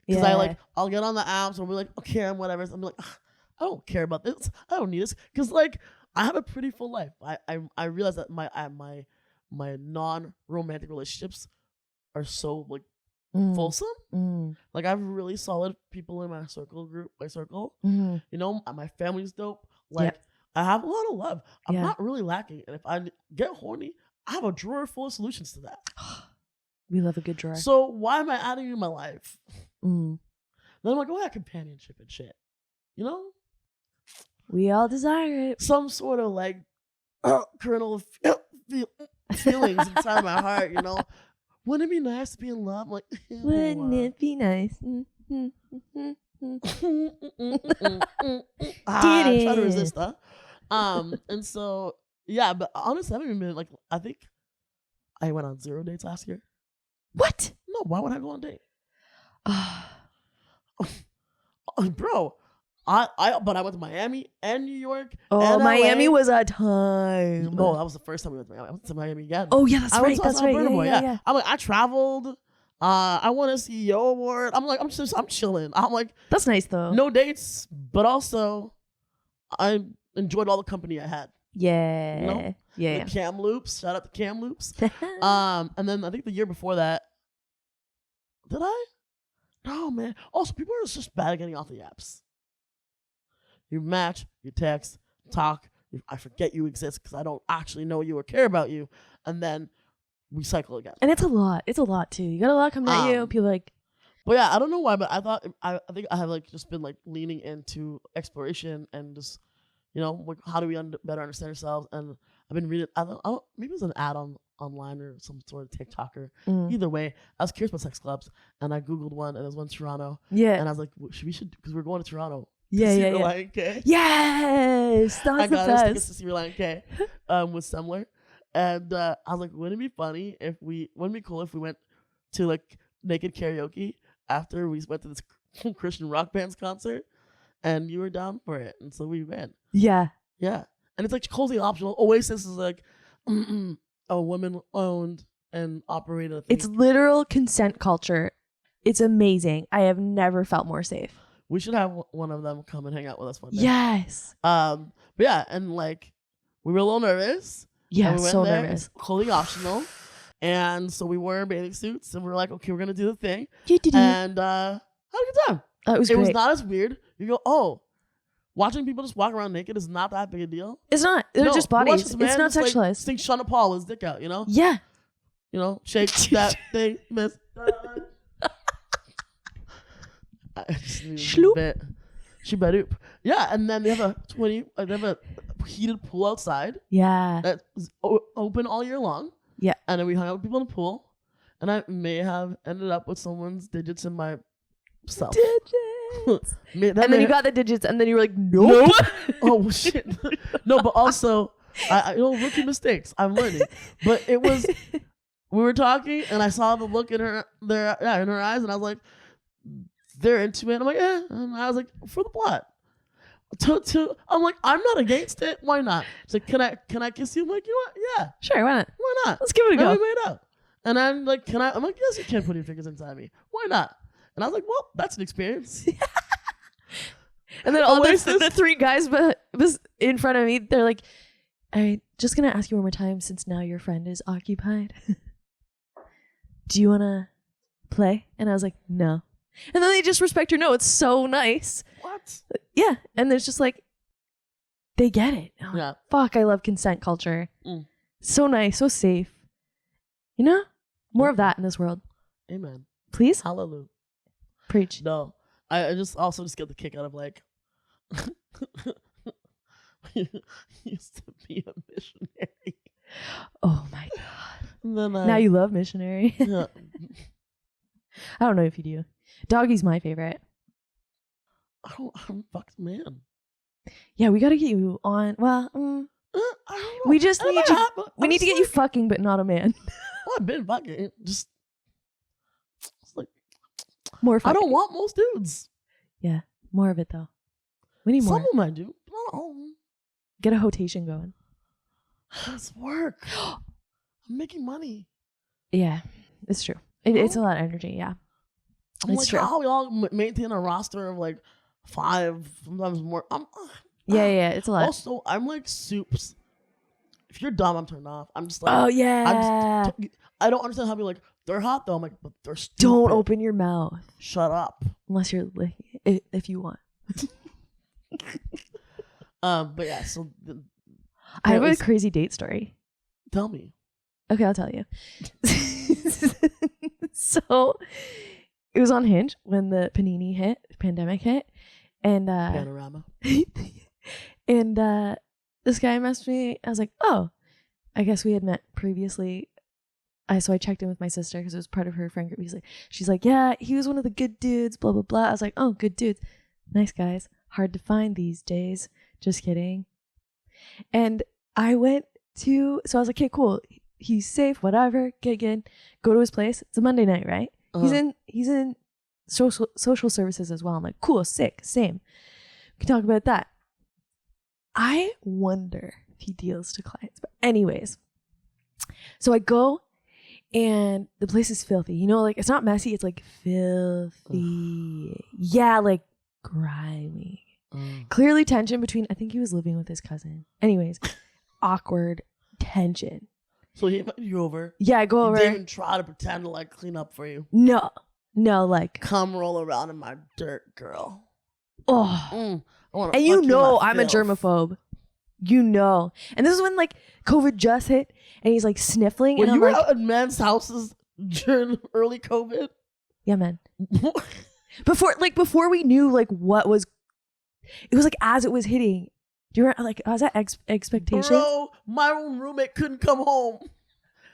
Because I'll get on the apps and be like, okay, I'm whatever. So I'm like, I don't care about this. I don't need this. Because like, I have a pretty full life. I realize that my non-romantic relationships are so like fulsome. Mm. Like I have really solid people in my circle. Mm. You know, my family's dope. Like I have a lot of love. I'm not really lacking. And if I get horny, I have a drawer full of solutions to that. We love a good drawer. So why am I adding you in my life? Mm. Then I'm like, oh yeah, companionship and shit. You know? We all desire it. some sort of like kernel of feelings inside my heart, you know. Wouldn't it be nice to be in love? Like, Wouldn't it be nice? I'm trying to resist that. And so yeah, but honestly, I haven't even been like. I think I went on 0 dates last year. What? No, why would I go on a date? Bro, but I went to Miami and New York. Oh, and Miami LA. was a time. No, that was the first time we went to Miami. I went to Miami again. Oh yeah, that's I right. went to That's right. Alberta Boy, Yeah. I'm like, I traveled. I won a CEO award. I'm like, I'm chilling. I'm like, That's nice though. no dates, but also I enjoyed all the company I had. Yeah. You know? Yeah. The Kamloops. Shout out to Kamloops. And then I think the year before that, did I? No, man. Also, people are just bad at getting off the apps. You match, you text, talk. I forget you exist because I don't actually know you or care about you, and then we cycle again. And it's a lot. It's a lot too. You got a lot coming at you. People like. But yeah, I don't know why, but I think I have like just been like leaning into exploration and just, you know, like how do we better understand ourselves? And I've been reading. I don't maybe it was an ad online or some sort of TikToker. Either way, I was curious about sex clubs, and I googled one, and there's one in Toronto. Yeah. And I was like, we should because we're going to Toronto. Yeah, to see Reliant K. Yes, that's I the got us tickets best. to see Reliant K with Semler. And I was like, wouldn't it be funny wouldn't it be cool if we went to like naked karaoke after we went to this Christian rock band's concert and you were down for it. And so we went. Yeah. Yeah. And it's like totally optional. Oasis is like a woman owned and operated thing. It's literal consent culture. It's amazing. I have never felt more safe. We should have one of them come and hang out with us one day. Yes. But yeah, and like we were a little nervous. Yeah, and we went so there. nervous. It's totally optional. And so we wore bathing suits and we were like, okay, we're gonna do the thing. And had a good time. It was great. It was not as weird. You go, oh, watching people just walk around naked is not that big a deal. It's not. They're just we watched bodies. this man It's not just, sexualized. Like, sing Shauna Paul his dick out, you know? Yeah. You know, shake that thing, miss. Shloop. Shibadoop. Yeah, and then they have a heated pool outside. Yeah. That's open all year long. Yeah. And then we hung out with people in the pool. And I may have ended up with someone's digits in my self. Digits. And then you got the digits and then you were like, nope. Nope. Oh, shit. No, but also, I rookie mistakes. I'm learning. But it was, we were talking and I saw the look in her eyes and I was like, they're into it. I'm like, yeah. And I was like, for the plot. I'm like, I'm not against it. Why not? She's like, can I kiss you? I'm like, you know what? Yeah. Sure, why not? Why not? Let's give it a go. And we made out. And I'm like, can I? I'm like, yes, you can put your fingers inside me. Why not? And I was like, well, that's an experience. And then all the three guys was in front of me. They're like, I'm just going to ask you one more time since now your friend is occupied. Do you want to play? And I was like, no. And then they just respect your no. It's so nice. What? Yeah. And there's just like, they get it. I'm like, Yeah. fuck, I love consent culture. So nice, so safe. You know? More of that in this world. Amen. Please? Hallelujah. Preach. No. I just get the kick out of like, used to be a missionary. Oh my God. And then now you love missionary. Yeah. I don't know if you do. Doggy's my favorite. I'm a fucked man. Yeah, we got to get you on. Well, I don't know. we just need you. We need to get you like, fucking, but not a man. Well, I've been fucking. Just it's like More fucking. I don't want most dudes. Yeah, more of it though. We need more. Some of them I do. Not all of them. Get a rotation going. It's work. I'm making money. Yeah, it's true. It's a lot of energy. Yeah, I'm like, how we all maintain a roster of like 5, sometimes more. Yeah, it's a lot. Also, I'm like soups. If you're dumb, I'm turned off. I'm just like, oh yeah. I don't understand how people like they're hot though. I'm like, but they're stupid. Don't open your mouth. Shut up. Unless you're like, if you want. But yeah. So I have a crazy date story. Tell me. Okay, I'll tell you. So it was on Hinge when the pandemic hit, and Panorama. And this guy messaged me. I was like, oh, I guess we had met previously. So I checked in with my sister because it was part of her friend group. She's like, yeah, he was one of the good dudes, blah, blah, blah. I was like, oh, good dudes. Nice guys. Hard to find these days. Just kidding. And I went so I was like, okay, cool. He's safe, whatever. Get in. Go to his place. It's a Monday night, right? He's in social services as well. I'm like, cool, sick, same. We can talk about that. I wonder if he deals to clients. But anyways, so I go and the place is filthy. You know, like it's not messy. It's like filthy. Yeah, like grimy. Clearly tension between, I think he was living with his cousin. Anyways, awkward tension. So he invited you over. Yeah, I go over. He didn't even try to pretend to like clean up for you. No, like come roll around in my dirt, girl. Oh, and you know I'm a germaphobe. You know, and this is when like COVID just hit, and he's like sniffling. When and you were like, out at men's houses during early COVID. Yeah, man. before we knew like what was, it was like as it was hitting. Do you remember, like, I was at expectations? Bro, my own roommate couldn't come home.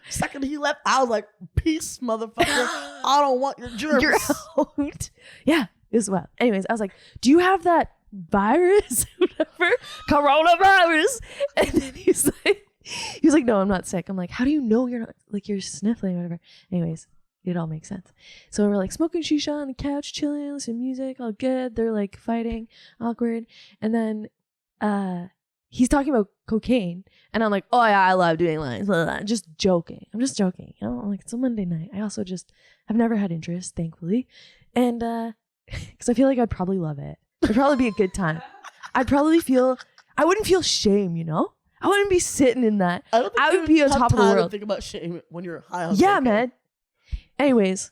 Second he left, I was like, peace, motherfucker. I don't want your germs. You're out. Yeah, it was wild. Anyways, I was like, do you have that virus? Whatever. Coronavirus. And then he's like, no, I'm not sick. I'm like, how do you know you're not, like, you're sniffling or whatever? Anyways, it all makes sense. So we're like smoking shisha on the couch, chilling, listening to music, all good. They're like fighting, awkward. And then he's talking about cocaine, and I'm like, oh yeah, I love doing lines, blah, blah, blah. Just joking. I'm just joking, you know, like it's a Monday night. I also I've never had interest, thankfully, and because I feel like I'd probably love it. It'd probably be a good time. I wouldn't feel shame, you know. I wouldn't be sitting in that. I would be on top of the world. Think about shame when you're high on yeah, cocaine. Man. Anyways,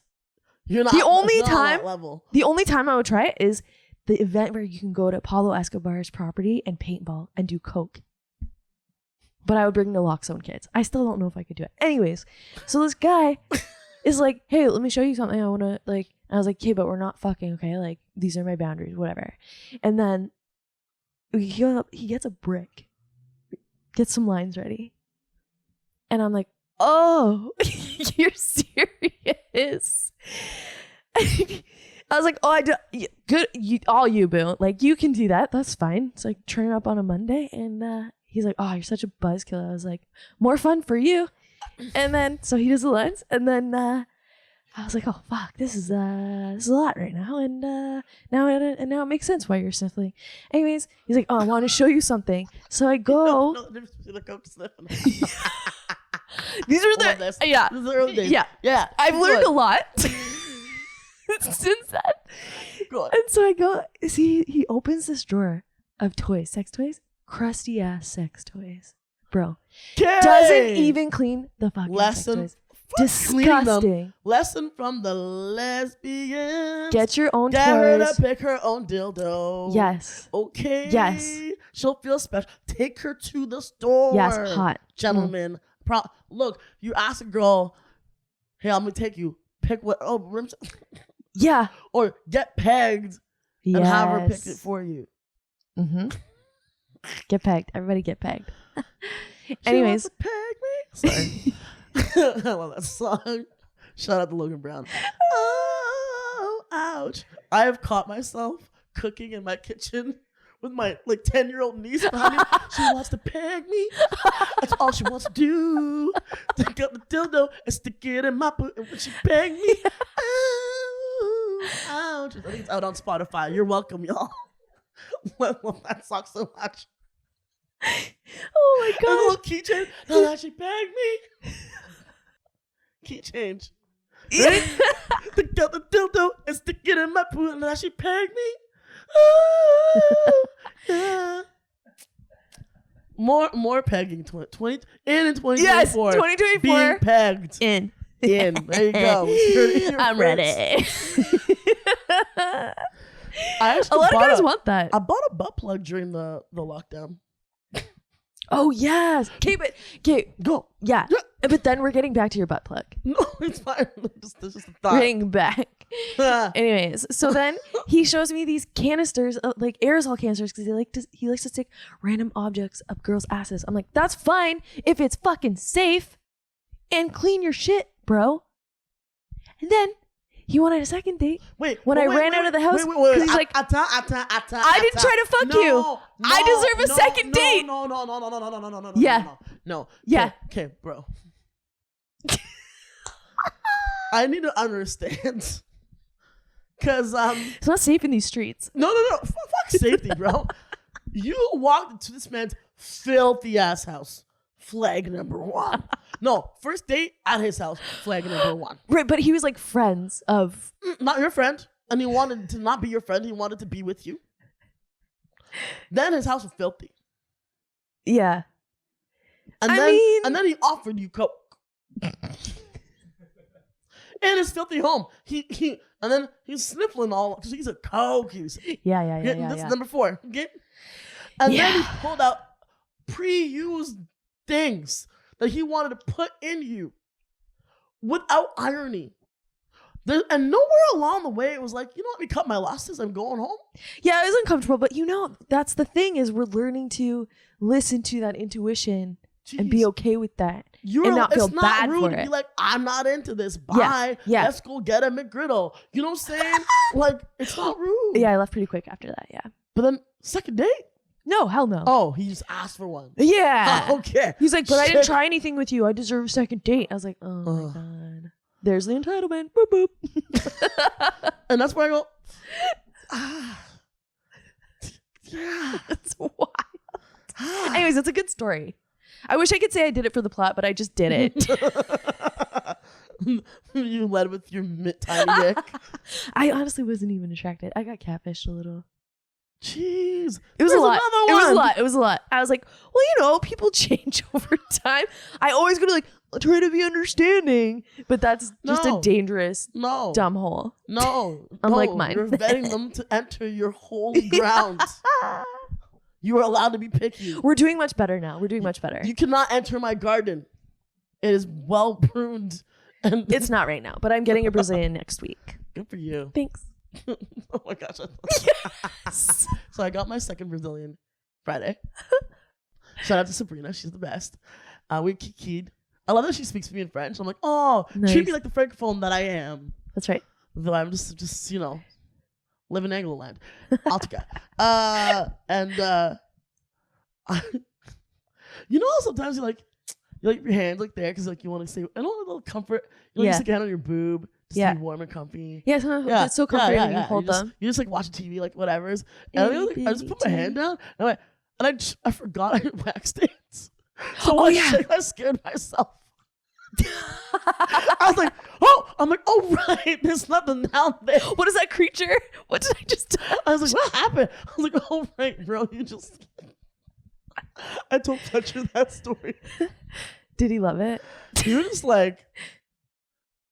you're not the only time I would try it is the event where you can go to Pablo Escobar's property and paintball and do coke. But I would bring naloxone kids. I still don't know if I could do it. Anyways, so this guy is like, hey, let me show you something I want to, like, and I was like, okay, but we're not fucking, okay? Like, these are my boundaries, whatever. And then he gets a brick, gets some lines ready. And I'm like, oh, you're serious? I was like, oh, I do. Good, you, boo. Like, you can do that. That's fine. It's like turn up on a Monday. And he's like, oh, you're such a buzzkill. I was like, more fun for you. And then, so he does the lines. And then I was like, oh, fuck, this is a lot right now. And now it makes sense why you're sniffling. Anyways, he's like, oh, I want to show you something. So I go. No, there's the coke sniffing. These are the, These are the early days. Yeah. I've learned a lot. Since that. And so I go, see, he opens this drawer of toys, sex toys, crusty ass sex toys. Bro. Kay! Doesn't even clean the fucking sex toys. Disgusting. Lesson from the lesbians. Get your own Get toys. her to pick her own dildo. Yes. Okay. Yes. She'll feel special. Take her to the store. Yes, hot. Gentlemen. Look, you ask a girl, hey, I'm going to take you. Pick what, rims. Yeah. Or get pegged and have her pick it for you. Mm-hmm. Get pegged. Everybody get pegged. Anyways. She wants to peg me? Sorry. I love that song. Shout out to Logan Brown. Oh, ouch. I have caught myself cooking in my kitchen with my 10-year-old niece behind me. She wants to peg me. That's all she wants to do. Take out the dildo and stick it in my boot. And when she peg me, ouch. I think it's out on Spotify. You're welcome, y'all. Love that song so much. Oh my god. A little keychain. Now she pegged me. Key change. Ready? Take out the dildo and stick it in my poo, and now she pegged me. Ooh, yeah. More pegging. 20 in 2024. Yes, 2024. Being pegged. In. There you go. I'm ready. A lot of guys want that. I bought a butt plug during the lockdown. Oh yes. Okay, go. Yeah. But then we're getting back to your butt plug. No, it's fine. It's just a thought. Bring back. Anyways, so then he shows me these canisters, like aerosol canisters, because he likes to stick random objects up girls' asses. I'm like, that's fine if it's fucking safe and clean your shit, bro. And then he wanted a second date. Wait, when I ran out of the house, because he's like, I didn't try to fuck you. I deserve a second date. No. Yeah. No. Yeah. Okay, bro. I need to understand. Because it's not safe in these streets. No. Fuck safety, bro. You walked into this man's filthy ass house. Flag number 1. No, first date at his house. Flag number 1. Right, but he was like friends of... Not your friend. And he wanted to not be your friend. He wanted to be with you. Then his house was filthy. Yeah. And then he offered you coke. In his filthy home. And then he's sniffling all because he's a coke. Yeah. This is number 4. Okay? And then he pulled out pre-used things that he wanted to put in you without irony. And nowhere along the way it was like, you know, let me cut my losses. I'm going home. Yeah, it was uncomfortable, but that's the thing is we're learning to listen to that intuition and be okay with that. And not feel bad rude for to it. be like, I'm not into this. Bye. Yeah. Let's go get a McGriddle. You know what I'm saying? Like, it's not rude. Yeah, I left pretty quick after that. Yeah. But then second date? No, hell no. Oh, he just asked for one. Yeah. Okay. He's like, but I didn't try anything with you. I deserve a second date. I was like, oh my God. There's the entitlement. Boop, boop. And that's where I go, yeah. That's wild. Anyways, that's a good story. I wish I could say I did it for the plot, but I just did it. You led with your tiny dick. I honestly wasn't even attracted. I got catfished a little. Jeez. It was a lot. It was a lot. I was like, well, people change over time. I always gonna try to be understanding, but that's just a dangerous, dumb hole. No. Unlike mine. You're vetting them to enter your holy ground. You are allowed to be picky. We're doing much better now. We're doing much better. You cannot enter my garden. It is well pruned. And it's not right now, but I'm getting a Brazilian next week. Good for you. Thanks. Oh my gosh. Yes. So I got my second Brazilian Friday. Shout out to Sabrina. She's the best. We kikied. I love that she speaks to me in French. I'm like, nice. Treat me like the francophone that I am. That's right. Though I'm just live in Angloland. Altica. Sometimes you like your hands there because you want to say a little comfort. You stick your hand on your boob to be warm and comfy. Yeah, it's so comforting when you hold them. You just watch TV whatever's. And I just put my hand down and I forgot I had wax stains. So I scared myself. I was like, right, there's nothing down there. What is that creature? What did I just do? I was like, what happened? I was like, oh right, bro, you just I told Fletcher that story. Did he love it? He was just like,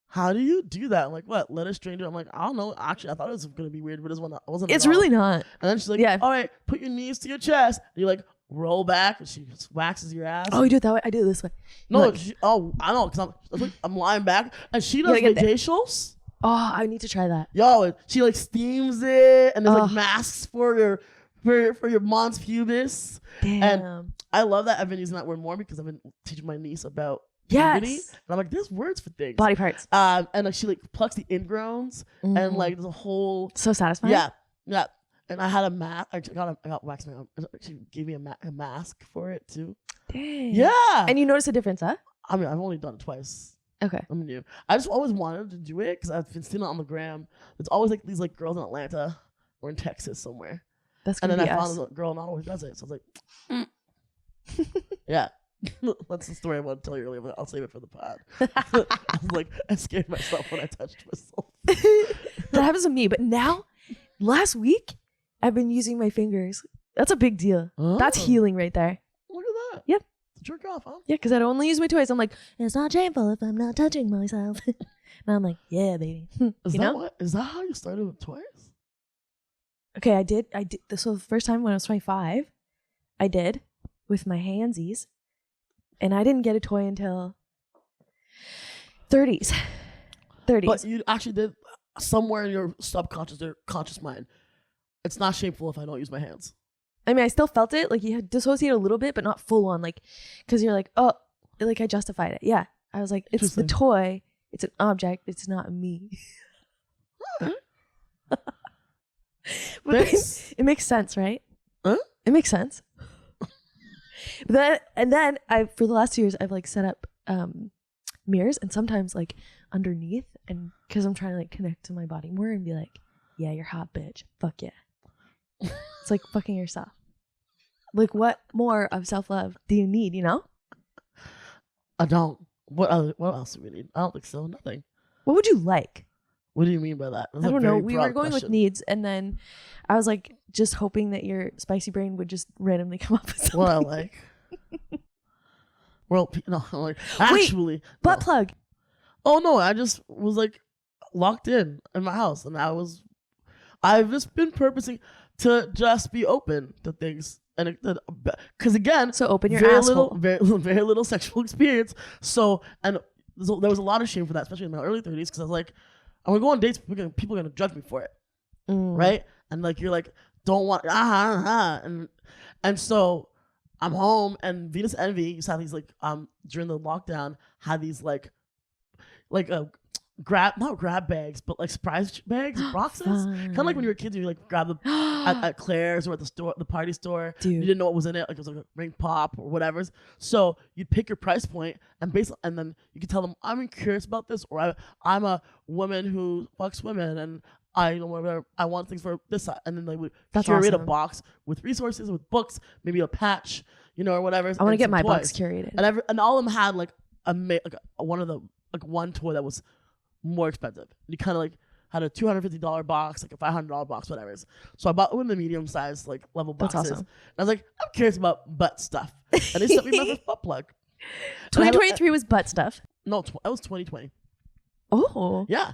how do you do that? I'm like, what? Let a stranger? I'm like, I don't know. Actually, I thought it was gonna be weird, but it wasn't. It's really not. And then she's like, all right, put your knees to your chest. And you roll back, and she just waxes your ass. Oh, you do it that way? I do it this way. No, I know, because I'm lying back, and she does facials. Oh, I need to try that. Yo, she steams it, and there's masks for your mons pubis. Damn. And I love that I've been using that word more because I've been teaching my niece about puberty. And I'm like, there's words for things. Body parts. And she plucks the ingrowns, and there's a whole so satisfying. Yeah. And I had a mask. I got waxed. She gave me a mask for it too. Dang. Yeah. And you notice a difference, huh? I mean, I've only done it twice. Okay. I'm new. I just always wanted to do it because I've been seeing it on the gram. It's always these girls in Atlanta or in Texas somewhere. That's gonna and then be I us. found a girl not always does it. So I was like, yeah. That's the story I wanted to tell you earlier, but I'll save it for the pod. I was I scared myself when I touched myself. That happens to me, but now, last week, I've been using my fingers. That's a big deal. Oh. That's healing right there. Look at that. Yep. Jerk off, huh? Yeah, because I don't only use my toys. I'm like, it's not shameful if I'm not touching myself. And I'm like, yeah, baby. Is that how you started with toys? Okay, I did. This was the first time when I was 25. I did with my handsies. And I didn't get a toy until 30s. But you actually did somewhere in your subconscious or conscious mind. It's not shameful if I don't use my hands. I mean, I still felt it. Like, you had dissociated a little bit, but not full on. Like, because you're like, oh, like I justified it. Yeah. I was like, it's the toy. It's an object. It's not me. But it makes sense, right? Huh? It makes sense. And then for the last 2 years, I've like set up mirrors, and sometimes like underneath, and because I'm trying to like connect to my body more and be like, yeah, you're hot, bitch. Fuck yeah. It's like fucking yourself. Like, what more of self-love do you need, you know? I don't. What else do we need? I don't think so. Nothing. What would you like? What do you mean by that? I don't know. We were going with needs, and then I was like just hoping that your spicy brain would just randomly come up with something. What I like? Well, no, I'm like, actually. Butt no. plug. Oh, no. I just was like locked in my house, and I've just been purposing to just be open to things. And because again, so open your very asshole. very little sexual experience. So, and there was a lot of shame for that, especially in my early 30s, because I was like, I'm gonna go on dates, people are gonna judge me for it, right? And like, you're like, don't want and so I'm home, and Venus Envy used to have these like during the lockdown had these like not grab bags, but like surprise bags, boxes. Kind of like when you were kids, you like grab them at Claire's or at the store, the party store. Dude. You didn't know what was in it, like it was like a ring pop or whatever. So you'd pick your price point, and then you could tell them, I'm curious about this, or I'm a woman who fucks women, and I want things for this side. And then they would curate a box with resources, with books, maybe a patch, or whatever. I want to get my box curated. And all of them had like one toy that was more expensive. You kind of like had a $250 box, like a $500 box, whatever. So I bought one of the medium sized like level boxes. That's awesome. And I was like, I'm curious about butt stuff. And they sent me my first butt plug. 2023 was butt stuff. No, that was 2020. Oh. Yeah.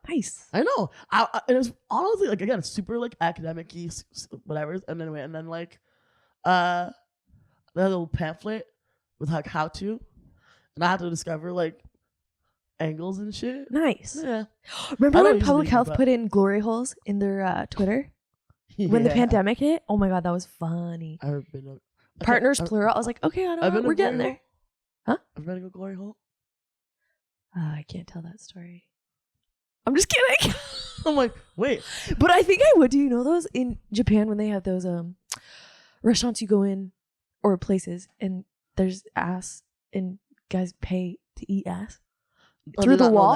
Nice. I know. It was honestly like, again, super like academic-y, whatever. And then like that little pamphlet with like how to, and I had to discover like angles and shit. Nice. Yeah. Remember when Public Health put in glory holes in their Twitter when the pandemic hit? Oh my god, that was funny. Partners plural. I was like, okay, we're getting there. Huh? I've been to a glory hole. I can't tell that story. I'm just kidding. I'm like, wait. But I think I would. Do you know those in Japan when they have those restaurants you go in, or places, and there's ass and guys pay to eat ass? Through the wall?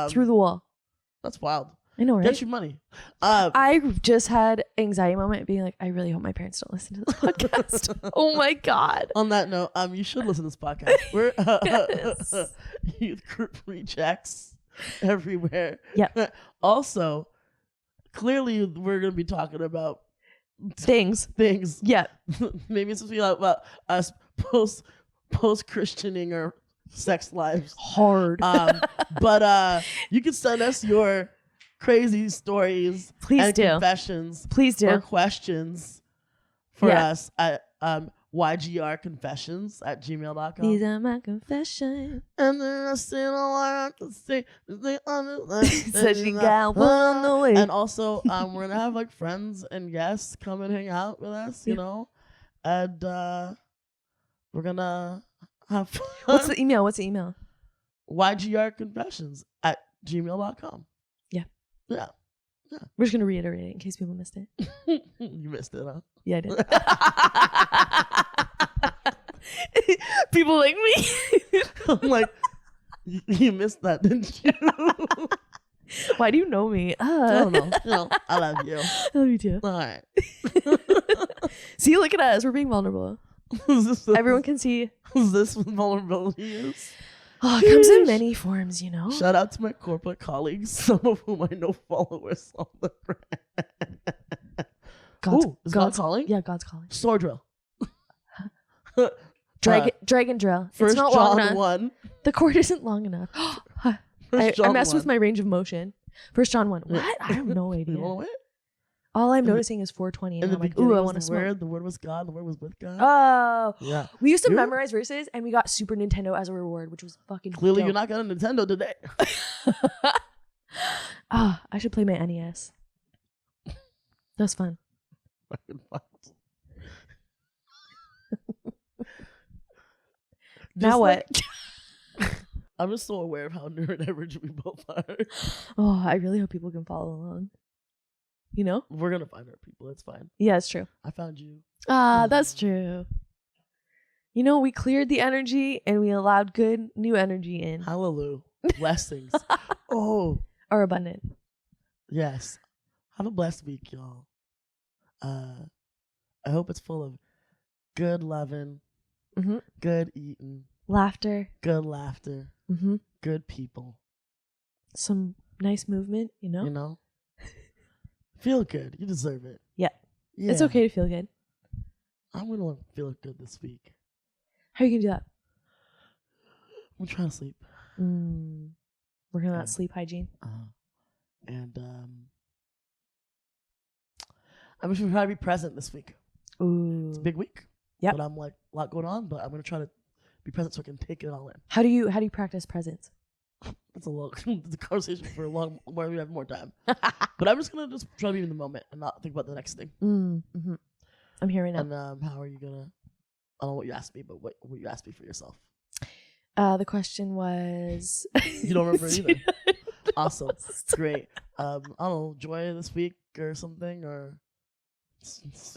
Through the wall. That's wild. I know, right? Get your money. I just had anxiety moment being like, I really hope my parents don't listen to this podcast. Oh my god. On that note, you should listen to this podcast. We're youth group rejects everywhere. Yep. Also, clearly we're gonna be talking about things. Yeah. Maybe it's about us post-Christianing or sex lives hard. But you can send us your crazy stories, confessions, or questions for us at ygrconfessions@gmail.com. These are my confessions. And then I still want to say said she got one on the way. And also we're gonna have like friends and guests come and hang out with us, you know, and we're gonna have fun. What's the email? ygrconfessions@gmail.com. Yeah. We're just gonna reiterate it in case people missed it. You missed it, huh? Yeah, I did. People like me. I'm like, you missed that, didn't you? Why do you know me? I don't know. I love you. I love you too. All right. See, look at us. We're being vulnerable. Everyone can see. Is this what vulnerability is? Oh, it comes in many forms, you know. Shout out to my corporate colleagues, some of whom I know followers on the brand. God's calling? Yeah, God's calling. Sword drill. Dragon drill. First it's not John long enough. 1. The cord isn't long enough. I messed with my range of motion. First John 1. What? I have no idea. You know what? All I'm noticing is 420, In and the I'm like, beginning ooh, I was want to the smoke. word. The word was God. The word was with God. Oh, Yeah. we used to You're- memorize verses, and we got Super Nintendo as a reward, which was fucking Clearly, dope. you're not getting a Nintendo today. I should play my NES. That was fun. Now what? I'm just so aware of how neurodivergent we both are. Oh, I really hope people can follow along. You know? We're gonna find our people. It's fine. Yeah, it's true. I found you. That's true. You know, we cleared the energy and we allowed good new energy in. Hallelujah. Blessings. Oh, Or abundant. yes. Have a blessed week, y'all. I hope it's full of good loving, Mm-hmm. good eating, Laughter. good laughter, Mm-hmm. good people. Some nice movement, you know? You know? Feel good. You deserve it. Yeah. Yeah. It's okay to feel good. I'm gonna feel good this week. How are you going to do that? I'm trying to sleep. Working on that sleep hygiene. And I'm just trying to be present this week. Ooh. It's a big week. Yep. But I'm like a lot going on, but I'm gonna try to be present so I can take it all in. How do you practice presence? It's a long it's a conversation for a long where we have more time. But I'm just gonna try to be in the moment and not think about the next thing. Mm-hmm. I'm here right now. And how are you gonna? I don't know what you asked me, but what you asked me for yourself? The question was. You don't remember either. Awesome, great. I don't know, joy this week or something or.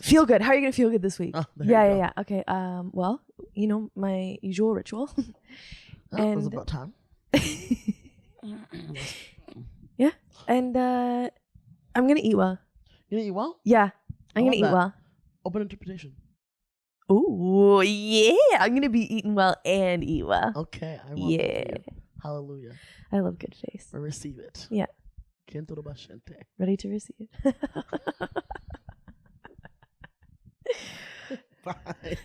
Feel good. How are you gonna feel good this week? Oh, there you go. Yeah. Okay. Well, you know my usual ritual. It was about time. Yeah, and I'm gonna eat well. You gonna eat well? Yeah, I'm gonna love eat that. well. Open interpretation. Ooh, yeah! I'm gonna be eating well and eat well. Okay, I want that for you. Hallelujah. I love good face. Or receive it. Yeah. Canto bashente. Ready to receive. Bye.